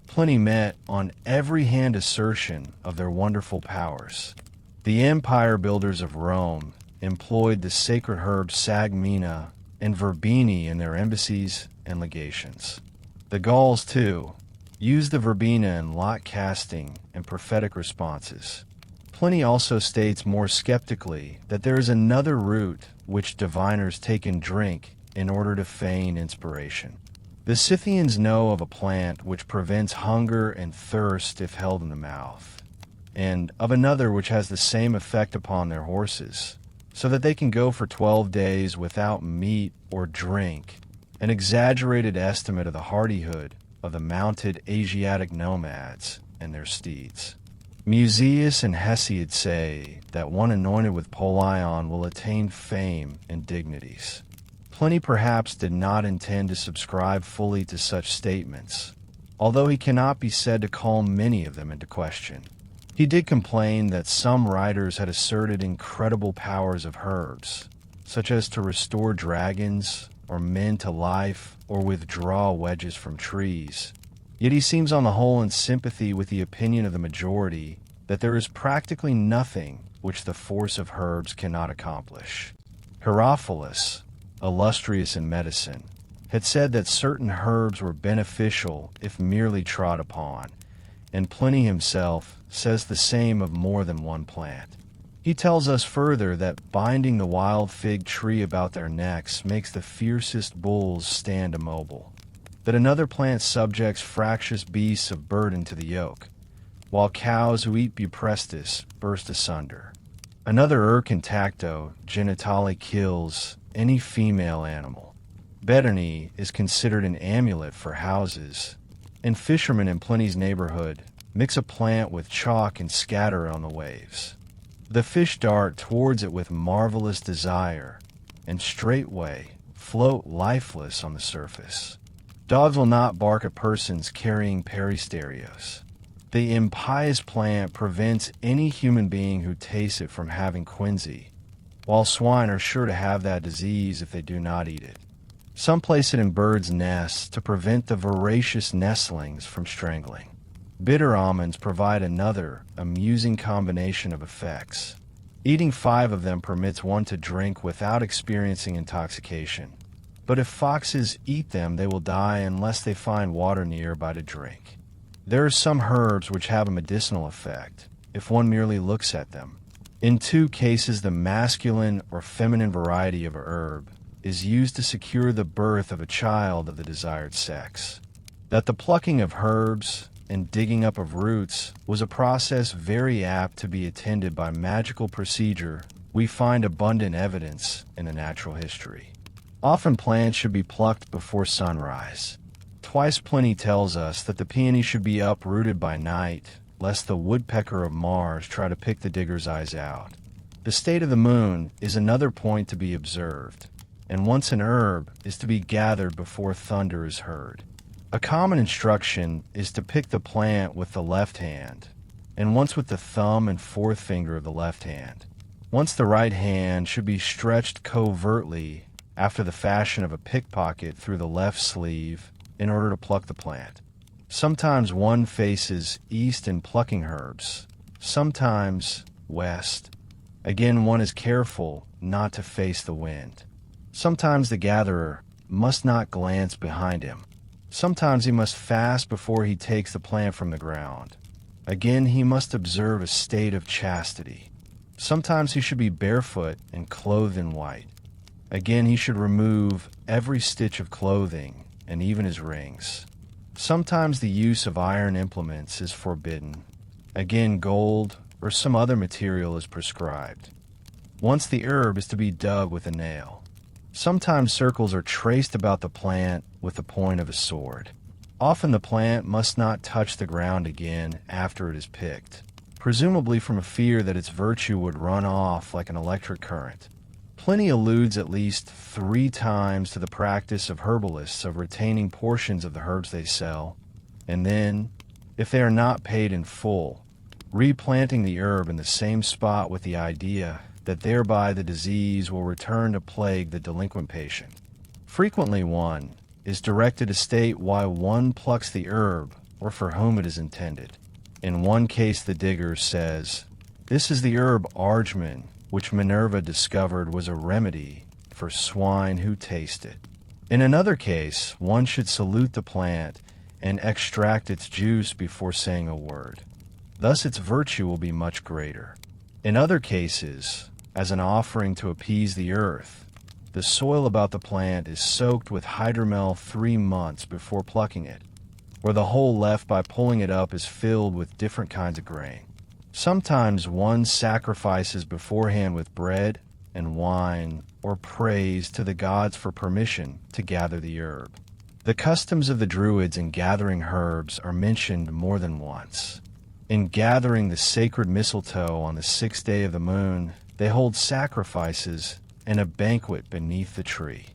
Pliny met on every hand assertion of their wonderful powers. The empire builders of Rome employed the sacred herbs sagmina and verbena in their embassies and legations. The Gauls, too, used the verbena in lot casting and prophetic responses. Pliny also states more skeptically that there is another root which diviners take in drink in order to feign inspiration. The Scythians know of a plant which prevents hunger and thirst if held in the mouth, and of another which has the same effect upon their horses, so that they can go for 12 days without meat or drink, an exaggerated estimate of the hardihood of the mounted Asiatic nomads and their steeds. Musaeus and Hesiod say that one anointed with Polion will attain fame and dignities. Pliny perhaps did not intend to subscribe fully to such statements, although he cannot be said to call many of them into question. He did complain that some writers had asserted incredible powers of herbs, such as to restore dragons or men to life or withdraw wedges from trees. Yet he seems on the whole in sympathy with the opinion of the majority that there is practically nothing which the force of herbs cannot accomplish. Herophilus, illustrious in medicine, had said that certain herbs were beneficial if merely trod upon, and Pliny himself says the same of more than one plant. He tells us further that binding the wild fig tree about their necks makes the fiercest bulls stand immobile, that another plant subjects fractious beasts of burden to the yoke, while cows who eat buprestis burst asunder. Another Urcantacto genitally kills any female animal. Betony is considered an amulet for houses, and fishermen in Pliny's neighborhood mix a plant with chalk and scatter on the waves. The fish dart towards it with marvelous desire, and straightway float lifeless on the surface. Dogs will not bark at persons carrying peristerios. The impious plant prevents any human being who tastes it from having quinsy, while swine are sure to have that disease if they do not eat it. Some place it in birds' nests to prevent the voracious nestlings from strangling. Bitter almonds provide another amusing combination of effects. Eating 5 of them permits one to drink without experiencing intoxication. But if foxes eat them, they will die unless they find water nearby to drink. There are some herbs which have a medicinal effect, if one merely looks at them. In 2 cases, the masculine or feminine variety of a herb is used to secure the birth of a child of the desired sex. That the plucking of herbs and digging up of roots was a process very apt to be attended by magical procedure, we find abundant evidence in the natural history. Often plants should be plucked before sunrise. Twice Pliny tells us that the peony should be uprooted by night, lest the woodpecker of Mars try to pick the digger's eyes out. The state of the moon is another point to be observed, and once an herb is to be gathered before thunder is heard. A common instruction is to pick the plant with the left hand, and once with the thumb and fourth finger of the left hand. Once the right hand should be stretched covertly after the fashion of a pickpocket through the left sleeve in order to pluck the plant. Sometimes one faces east in plucking herbs, sometimes west. Again, one is careful not to face the wind. Sometimes the gatherer must not glance behind him. Sometimes he must fast before he takes the plant from the ground. Again, he must observe a state of chastity. Sometimes he should be barefoot and clothed in white. Again, he should remove every stitch of clothing and even his rings. Sometimes the use of iron implements is forbidden. Again, gold or some other material is prescribed. Once the herb is to be dug with a nail. Sometimes circles are traced about the plant with the point of a sword. Often the plant must not touch the ground again after it is picked, presumably from a fear that its virtue would run off like an electric current. Pliny alludes at least 3 times to the practice of herbalists of retaining portions of the herbs they sell, and then, if they are not paid in full, replanting the herb in the same spot with the idea that thereby the disease will return to plague the delinquent patient. Frequently one is directed to state why one plucks the herb or for whom it is intended. In one case the digger says, "This is the herb argemon, which Minerva discovered was a remedy for swine who taste it." In another case, one should salute the plant and extract its juice before saying a word. Thus its virtue will be much greater. In other cases, as an offering to appease the earth, the soil about the plant is soaked with hydromel 3 months before plucking it, or the hole left by pulling it up is filled with different kinds of grain. Sometimes one sacrifices beforehand with bread and wine or praise to the gods for permission to gather the herb. The customs of the Druids in gathering herbs are mentioned more than once. In gathering the sacred mistletoe on the 6th day of the moon, they hold sacrifices and a banquet beneath the tree.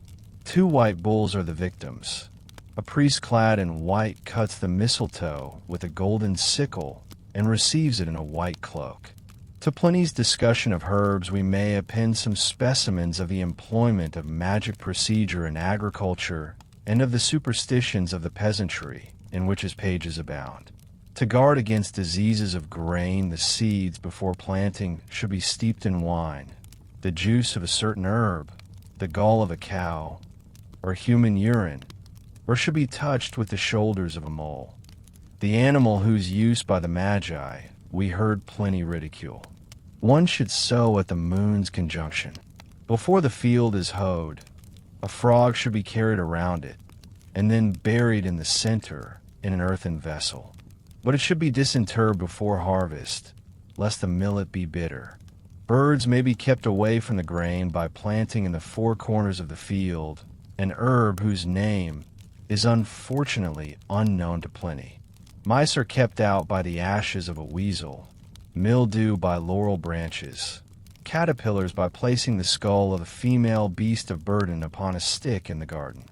2 white bulls are the victims. A priest clad in white cuts the mistletoe with a golden sickle and receives it in a white cloak. To Pliny's discussion of herbs we may append some specimens of the employment of magic procedure in agriculture and of the superstitions of the peasantry, in which his pages abound. To guard against diseases of grain, the seeds before planting should be steeped in wine, the juice of a certain herb, the gall of a cow, or human urine, or should be touched with the shoulders of a mole. The animal whose use by the Magi we heard Pliny ridicule. One should sow at the moon's conjunction. Before the field is hoed, a frog should be carried around it, and then buried in the center in an earthen vessel. But it should be disinterred before harvest, lest the millet be bitter. Birds may be kept away from the grain by planting in the four corners of the field an herb whose name is unfortunately unknown to Pliny. Mice are kept out by the ashes of a weasel, mildew by laurel branches, caterpillars by placing the skull of a female beast of burden upon a stick in the garden.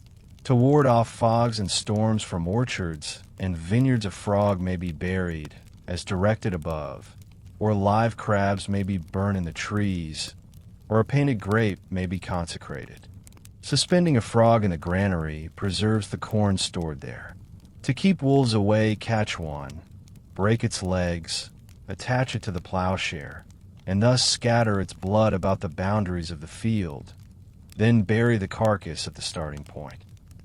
To ward off fogs and storms from orchards and vineyards, a frog may be buried, as directed above, or live crabs may be burned in the trees, or a painted grape may be consecrated. Suspending a frog in the granary preserves the corn stored there. To keep wolves away, catch one, break its legs, attach it to the plowshare, and thus scatter its blood about the boundaries of the field. Then bury the carcass at the starting point,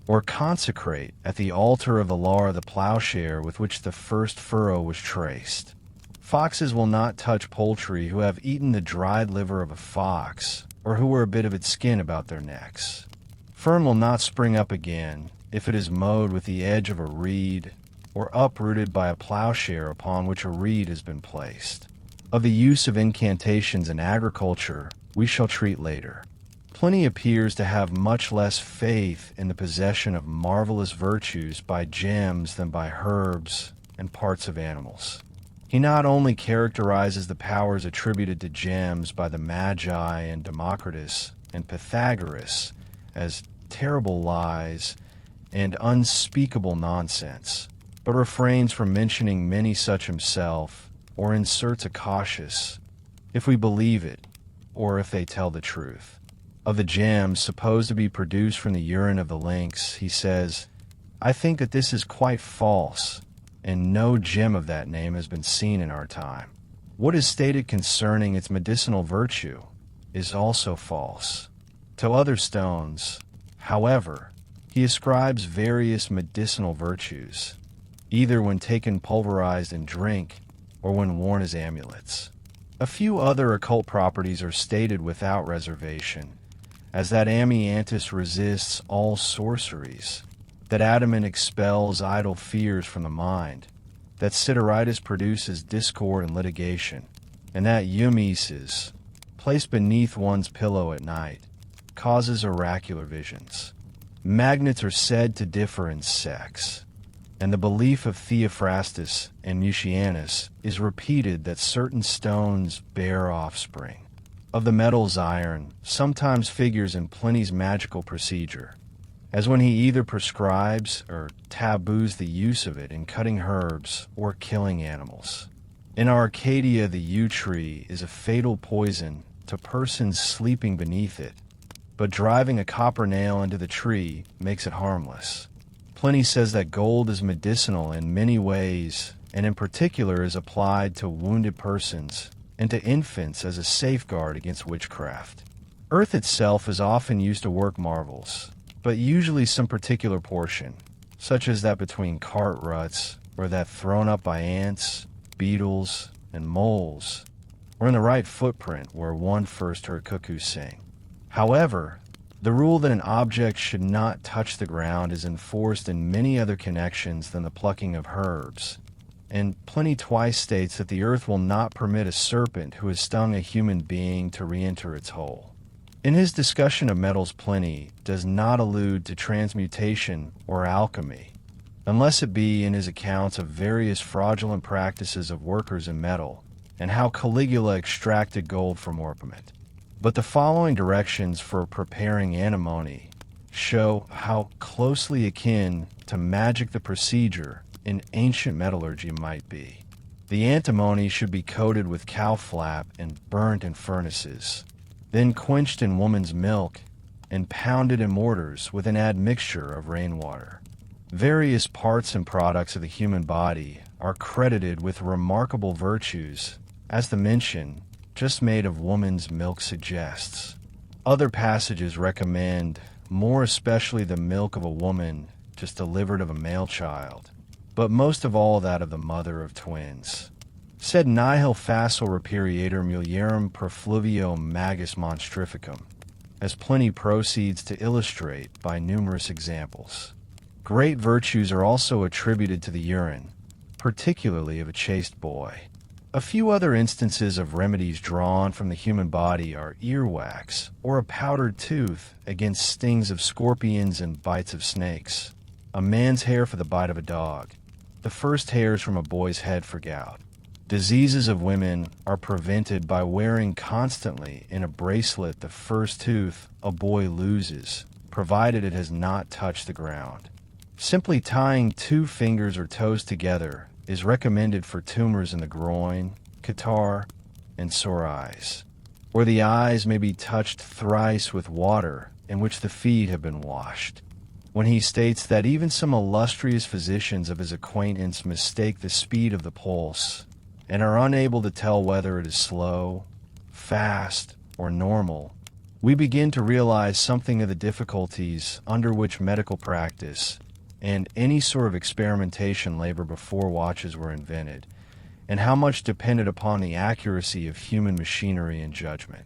or consecrate at the altar of the law the plowshare with which the first furrow was traced. Foxes will not touch poultry who have eaten the dried liver of a fox, or who wear a bit of its skin about their necks. Fern will not spring up again if it is mowed with the edge of a reed, or uprooted by a plowshare upon which a reed has been placed. Of the use of incantations in agriculture we shall treat later. Pliny appears to have much less faith in the possession of marvelous virtues by gems than by herbs and parts of animals. He not only characterizes the powers attributed to gems by the Magi and Democritus and Pythagoras as terrible lies and unspeakable nonsense, but refrains from mentioning many such himself, or inserts a cautious, if we believe it, or if they tell the truth. Of the gems supposed to be produced from the urine of the lynx, he says, "I think that this is quite false, and no gem of that name has been seen in our time. What is stated concerning its medicinal virtue is also false. To other stones, however, he ascribes various medicinal virtues, either when taken pulverized in drink or when worn as amulets. A few other occult properties are stated without reservation, as that amiantus resists all sorceries, that adamant expels idle fears from the mind, that sideritis produces discord and litigation, and that umeaces, placed beneath one's pillow at night, causes oracular visions. Magnets are said to differ in sex, and the belief of Theophrastus and Mucianus is repeated that certain stones bear offspring. Of the metals, iron sometimes figures in Pliny's magical procedure, as when he either prescribes or taboos the use of it in cutting herbs or killing animals. In Arcadia, the yew tree is a fatal poison to persons sleeping beneath it, but driving a copper nail into the tree makes it harmless. Pliny says that gold is medicinal in many ways, and in particular is applied to wounded persons and to infants as a safeguard against witchcraft. Earth itself is often used to work marvels, but usually some particular portion, such as that between cart ruts, or that thrown up by ants, beetles, and moles, or in the right footprint where one first heard cuckoos sing. However, the rule that an object should not touch the ground is enforced in many other connections than the plucking of herbs, and Pliny twice states that the earth will not permit a serpent who has stung a human being to re-enter its hole. In his discussion of metals, Pliny does not allude to transmutation or alchemy, unless it be in his accounts of various fraudulent practices of workers in metal, and how Caligula extracted gold from orpiment. But the following directions for preparing antimony show how closely akin to magic the procedure in ancient metallurgy might be. The antimony should be coated with cow flap and burnt in furnaces, then quenched in woman's milk and pounded in mortars with an admixture of rainwater. Various parts and products of the human body are credited with remarkable virtues, as the mention just made of woman's milk suggests. Other passages recommend, more especially the milk of a woman just delivered of a male child, but most of all that of the mother of twins. sed nihil facile reperietur mulierum per fluvio magis monstrificum, as Pliny proceeds to illustrate by numerous examples. Great virtues are also attributed to the urine, particularly of a chaste boy. A few other instances of remedies drawn from the human body are earwax, or a powdered tooth against stings of scorpions and bites of snakes, a man's hair for the bite of a dog, the first hairs from a boy's head for gout. Diseases of women are prevented by wearing constantly in a bracelet the first tooth a boy loses, provided it has not touched the ground. Simply tying 2 fingers or toes together is recommended for tumors in the groin, catarrh, and sore eyes. Or the eyes may be touched thrice with water in which the feet have been washed. When he states that even some illustrious physicians of his acquaintance mistake the speed of the pulse and are unable to tell whether it is slow, fast, or normal, we begin to realize something of the difficulties under which medical practice and any sort of experimentation labor before watches were invented, and how much depended upon the accuracy of human machinery and judgment.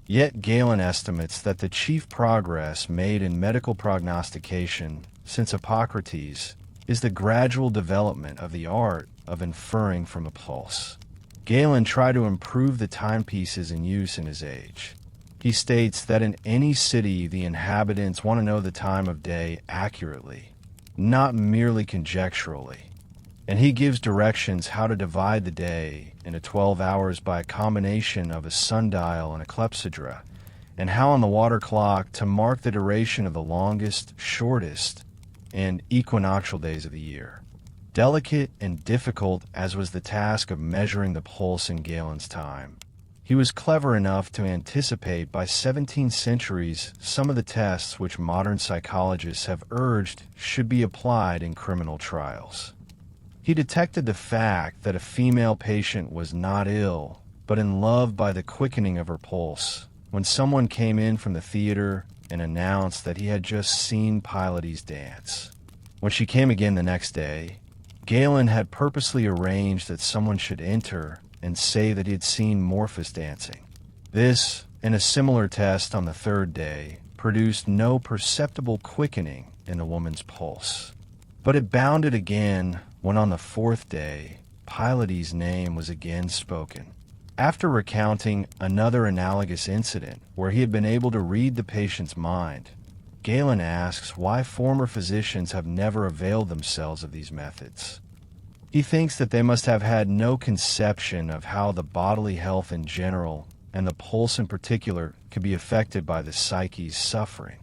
Yet Galen estimates that the chief progress made in medical prognostication since Hippocrates is the gradual development of the art of inferring from a pulse. Galen tried to improve the timepieces in use in his age. He states that in any city the inhabitants want to know the time of day accurately, not merely conjecturally, and he gives directions how to divide the day into 12 hours by a combination of a sundial and a clepsydra, and how on the water clock to mark the duration of the longest, shortest, and equinoctial days of the year. Delicate and difficult as was the task of measuring the pulse in Galen's time, he was clever enough to anticipate by 17 centuries some of the tests which modern psychologists have urged should be applied in criminal trials. He detected the fact that a female patient was not ill, but in love by the quickening of her pulse, when someone came in from the theater and announced that he had just seen Pylades dance. When she came again the next day, Galen had purposely arranged that someone should enter and say that he had seen Morpheus dancing. This, and a similar test on the third day, produced no perceptible quickening in the woman's pulse. But it bounded again when on the fourth day, Pylades' name was again spoken. After recounting another analogous incident where he had been able to read the patient's mind, Galen asks why former physicians have never availed themselves of these methods. He thinks that they must have had no conception of how the bodily health in general and the pulse in particular could be affected by the psyche's suffering.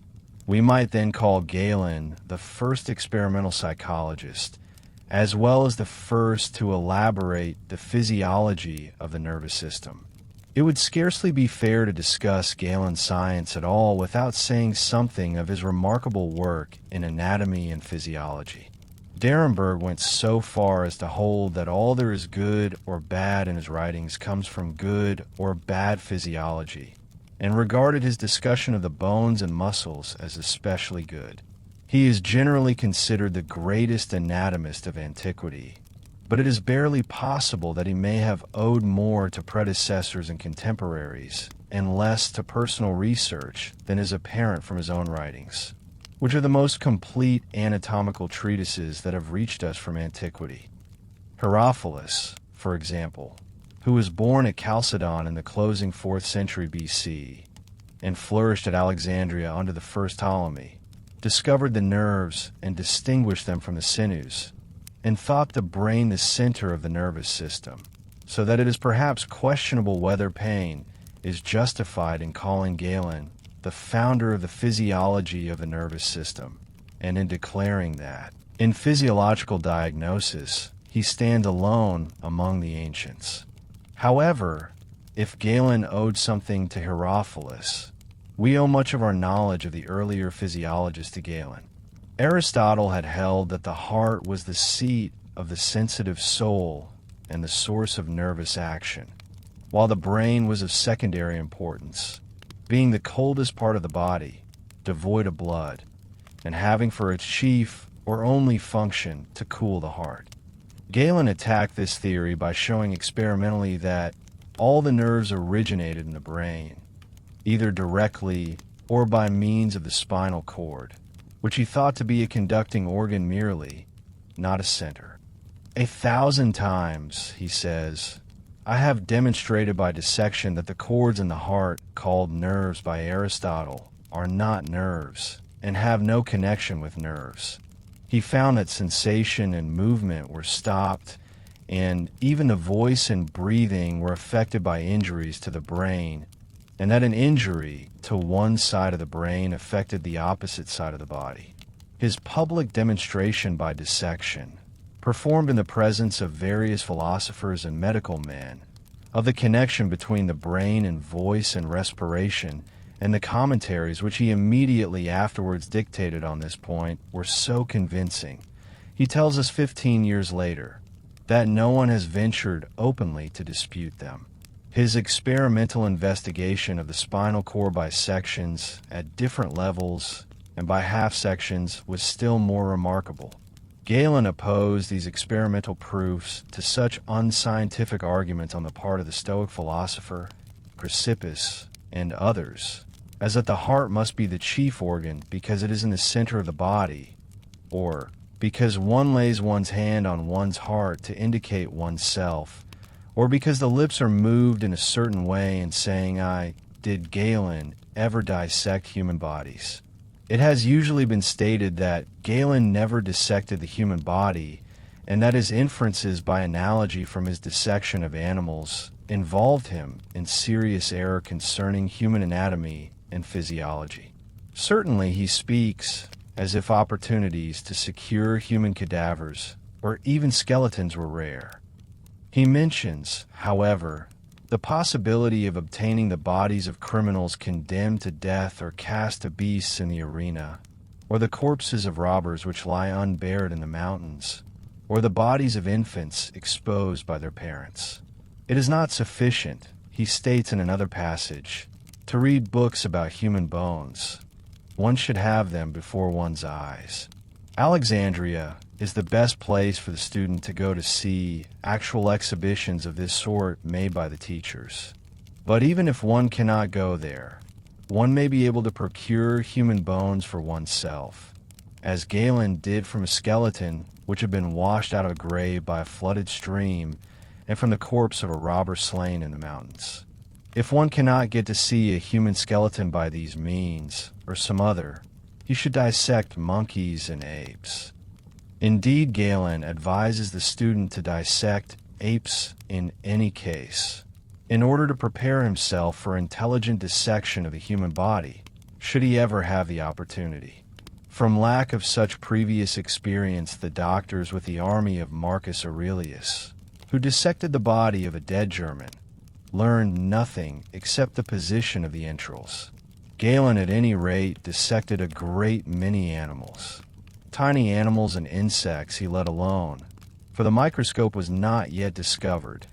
We might then call Galen the first experimental psychologist, as well as the first to elaborate the physiology of the nervous system. It would scarcely be fair to discuss Galen's science at all without saying something of his remarkable work in anatomy and physiology. D'Arenberg went so far as to hold that all there is good or bad in his writings comes from good or bad physiology, and regarded his discussion of the bones and muscles as especially good. He is generally considered the greatest anatomist of antiquity, but it is barely possible that he may have owed more to predecessors and contemporaries, and less to personal research than is apparent from his own writings, which are the most complete anatomical treatises that have reached us from antiquity. Herophilus, for example, who was born at Chalcedon in the closing 4th century BC and flourished at Alexandria under the first Ptolemy, discovered the nerves and distinguished them from the sinews, and thought the brain the center of the nervous system, so that it is perhaps questionable whether pain is justified in calling Galen the founder of the physiology of the nervous system, and in declaring that, in physiological diagnosis, he stands alone among the ancients. However, if Galen owed something to Herophilus, we owe much of our knowledge of the earlier physiologists to Galen. Aristotle had held that the heart was the seat of the sensitive soul and the source of nervous action, while the brain was of secondary importance, being the coldest part of the body, devoid of blood, and having for its chief or only function to cool the heart. Galen attacked this theory by showing experimentally that all the nerves originated in the brain, either directly or by means of the spinal cord, which he thought to be a conducting organ merely, not a center. 1,000 times, he says, I have demonstrated by dissection that the cords in the heart, called nerves by Aristotle, are not nerves and have no connection with nerves. He found that sensation and movement were stopped, and even the voice and breathing were affected by injuries to the brain, and that an injury to one side of the brain affected the opposite side of the body. His public demonstration by dissection, performed in the presence of various philosophers and medical men, of the connection between the brain and voice and respiration, and the commentaries which he immediately afterwards dictated on this point were so convincing, he tells us 15 years later, that no one has ventured openly to dispute them. His experimental investigation of the spinal cord by sections at different levels and by half sections was still more remarkable. Galen opposed these experimental proofs to such unscientific arguments on the part of the Stoic philosopher, Chrysippus, and others, as that the heart must be the chief organ because it is in the center of the body, or because one lays one's hand on one's heart to indicate oneself, or because the lips are moved in a certain way in saying, did Galen ever dissect human bodies? It has usually been stated that Galen never dissected the human body, and that his inferences by analogy from his dissection of animals involved him in serious error concerning human anatomy and physiology. Certainly he speaks as if opportunities to secure human cadavers or even skeletons were rare. He mentions, however, the possibility of obtaining the bodies of criminals condemned to death or cast to beasts in the arena, or the corpses of robbers which lie unburied in the mountains, or the bodies of infants exposed by their parents. It is not sufficient, he states in another passage, to read books about human bones. One should have them before one's eyes. Alexandria is the best place for the student to go to see actual exhibitions of this sort made by the teachers. But even if one cannot go there, one may be able to procure human bones for oneself, as Galen did from a skeleton which had been washed out of a grave by a flooded stream and from the corpse of a robber slain in the mountains. If one cannot get to see a human skeleton by these means, or some other, he should dissect monkeys and apes. Indeed, Galen advises the student to dissect apes in any case, in order to prepare himself for intelligent dissection of the human body, should he ever have the opportunity. From lack of such previous experience, the doctors with the army of Marcus Aurelius, who dissected the body of a dead German, learned nothing except the position of the entrails. Galen, at any rate, dissected a great many animals. Tiny animals and insects he let alone, for the microscope was not yet discovered,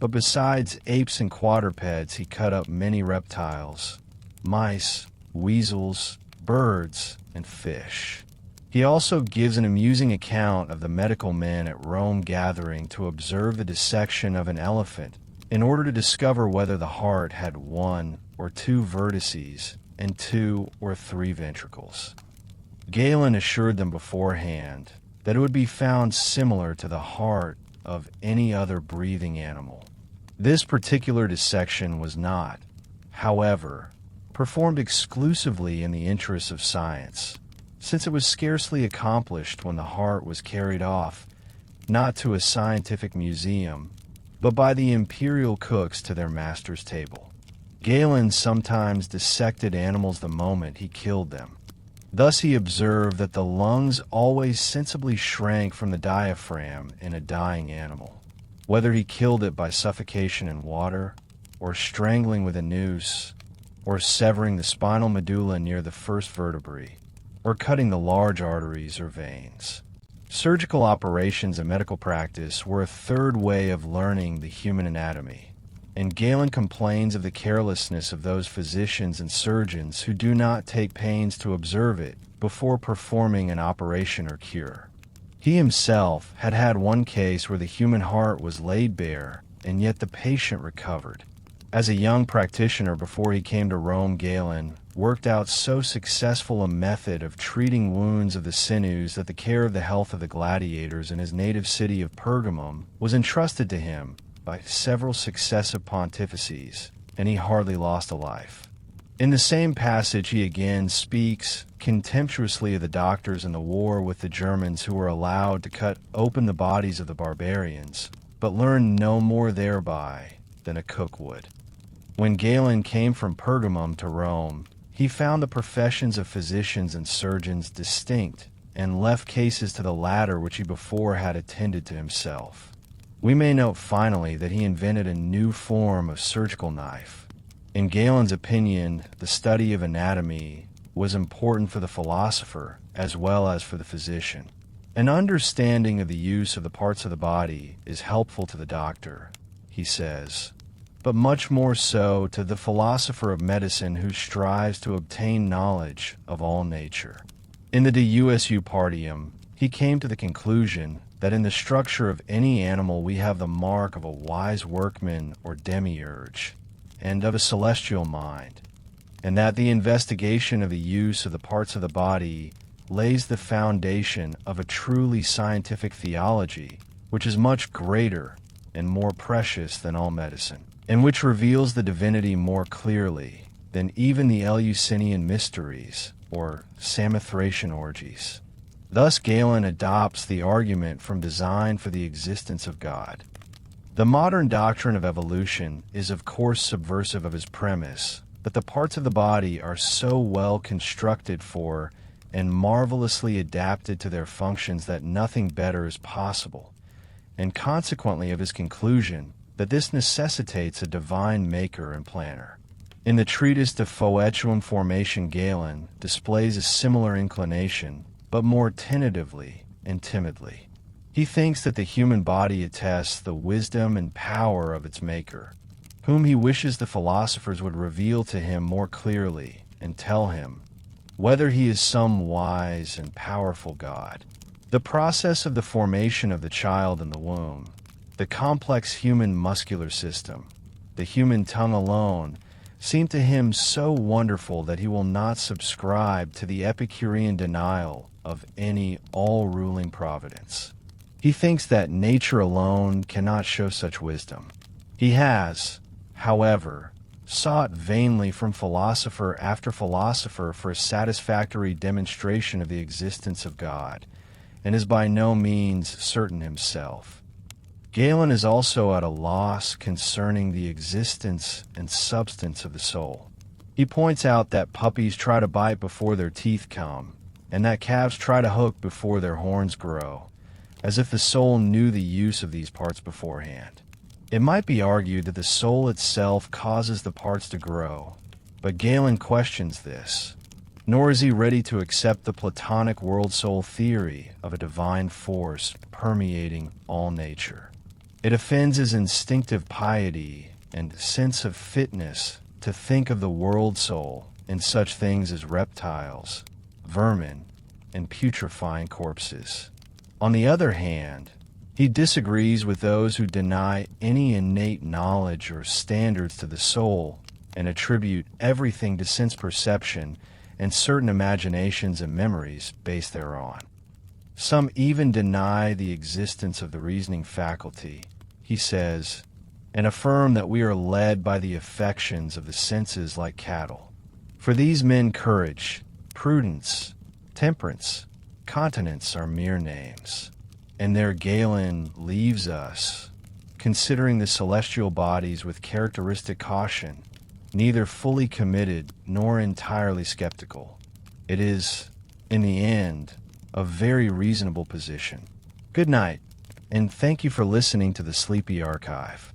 but besides apes and quadrupeds he cut up many reptiles, mice, weasels, birds, and fish. He also gives an amusing account of the medical men at Rome gathering to observe the dissection of an elephant in order to discover whether the heart had 1 or 2 vertices and 2 or 3 ventricles. Galen assured them beforehand that it would be found similar to the heart of any other breathing animal. This particular dissection was not, however, performed exclusively in the interests of science, since it was scarcely accomplished when the heart was carried off, not to a scientific museum, but by the imperial cooks to their master's table. Galen sometimes dissected animals the moment he killed them. Thus he observed that the lungs always sensibly shrank from the diaphragm in a dying animal, whether he killed it by suffocation in water, or strangling with a noose, or severing the spinal medulla near the first vertebrae, or cutting the large arteries or veins. Surgical operations and medical practice were a third way of learning the human anatomy, and Galen complains of the carelessness of those physicians and surgeons who do not take pains to observe it before performing an operation or cure. He himself had had one case where the human heart was laid bare, and yet the patient recovered. As a young practitioner before he came to Rome, Galen worked out so successful a method of treating wounds of the sinews that the care of the health of the gladiators in his native city of Pergamum was entrusted to him by several successive pontifices, and he hardly lost a life. In the same passage, he again speaks contemptuously of the doctors in the war with the Germans who were allowed to cut open the bodies of the barbarians, but learned no more thereby than a cook would. When Galen came from Pergamum to Rome, he found the professions of physicians and surgeons distinct and left cases to the latter which he before had attended to himself. We may note finally that he invented a new form of surgical knife. In Galen's opinion, the study of anatomy was important for the philosopher as well as for the physician. An understanding of the use of the parts of the body is helpful to the doctor, he says, but much more so to the philosopher of medicine who strives to obtain knowledge of all nature. In the De Usu Partium, he came to the conclusion that in the structure of any animal we have the mark of a wise workman or demiurge, and of a celestial mind, and that the investigation of the use of the parts of the body lays the foundation of a truly scientific theology, which is much greater and more precious than all medicine, and which reveals the divinity more clearly than even the Eleusinian mysteries or Samothracian orgies. Thus Galen adopts the argument from design for the existence of God. The modern doctrine of evolution is of course subversive of his premise that the parts of the body are so well constructed for and marvelously adapted to their functions that nothing better is possible, and consequently of his conclusion that this necessitates a divine maker and planner. In the treatise De Foetuum Formation, Galen displays a similar inclination, but more tentatively and timidly. He thinks that the human body attests the wisdom and power of its maker, whom he wishes the philosophers would reveal to him more clearly and tell him whether he is some wise and powerful God. The process of the formation of the child in the womb, the complex human muscular system, the human tongue alone, seem to him so wonderful that he will not subscribe to the Epicurean denial of any all-ruling providence. He thinks that nature alone cannot show such wisdom. He has, however, sought vainly from philosopher after philosopher for a satisfactory demonstration of the existence of God, and is by no means certain himself. Galen is also at a loss concerning the existence and substance of the soul. He points out that puppies try to bite before their teeth come, and that calves try to hook before their horns grow, as if the soul knew the use of these parts beforehand. It might be argued that the soul itself causes the parts to grow, but Galen questions this, nor is he ready to accept the Platonic world-soul theory of a divine force permeating all nature. It offends his instinctive piety and sense of fitness to think of the world soul in such things as reptiles, vermin, and putrefying corpses. On the other hand, he disagrees with those who deny any innate knowledge or standards to the soul and attribute everything to sense perception and certain imaginations and memories based thereon. Some even deny the existence of the reasoning faculty, he says, and affirm that we are led by the affections of the senses like cattle. For these men courage, prudence, temperance, continence are mere names. And there Galen leaves us, considering the celestial bodies with characteristic caution, neither fully committed nor entirely skeptical. It is, in the end, a very reasonable position. Good night, and thank you for listening to the Sleepy Archive.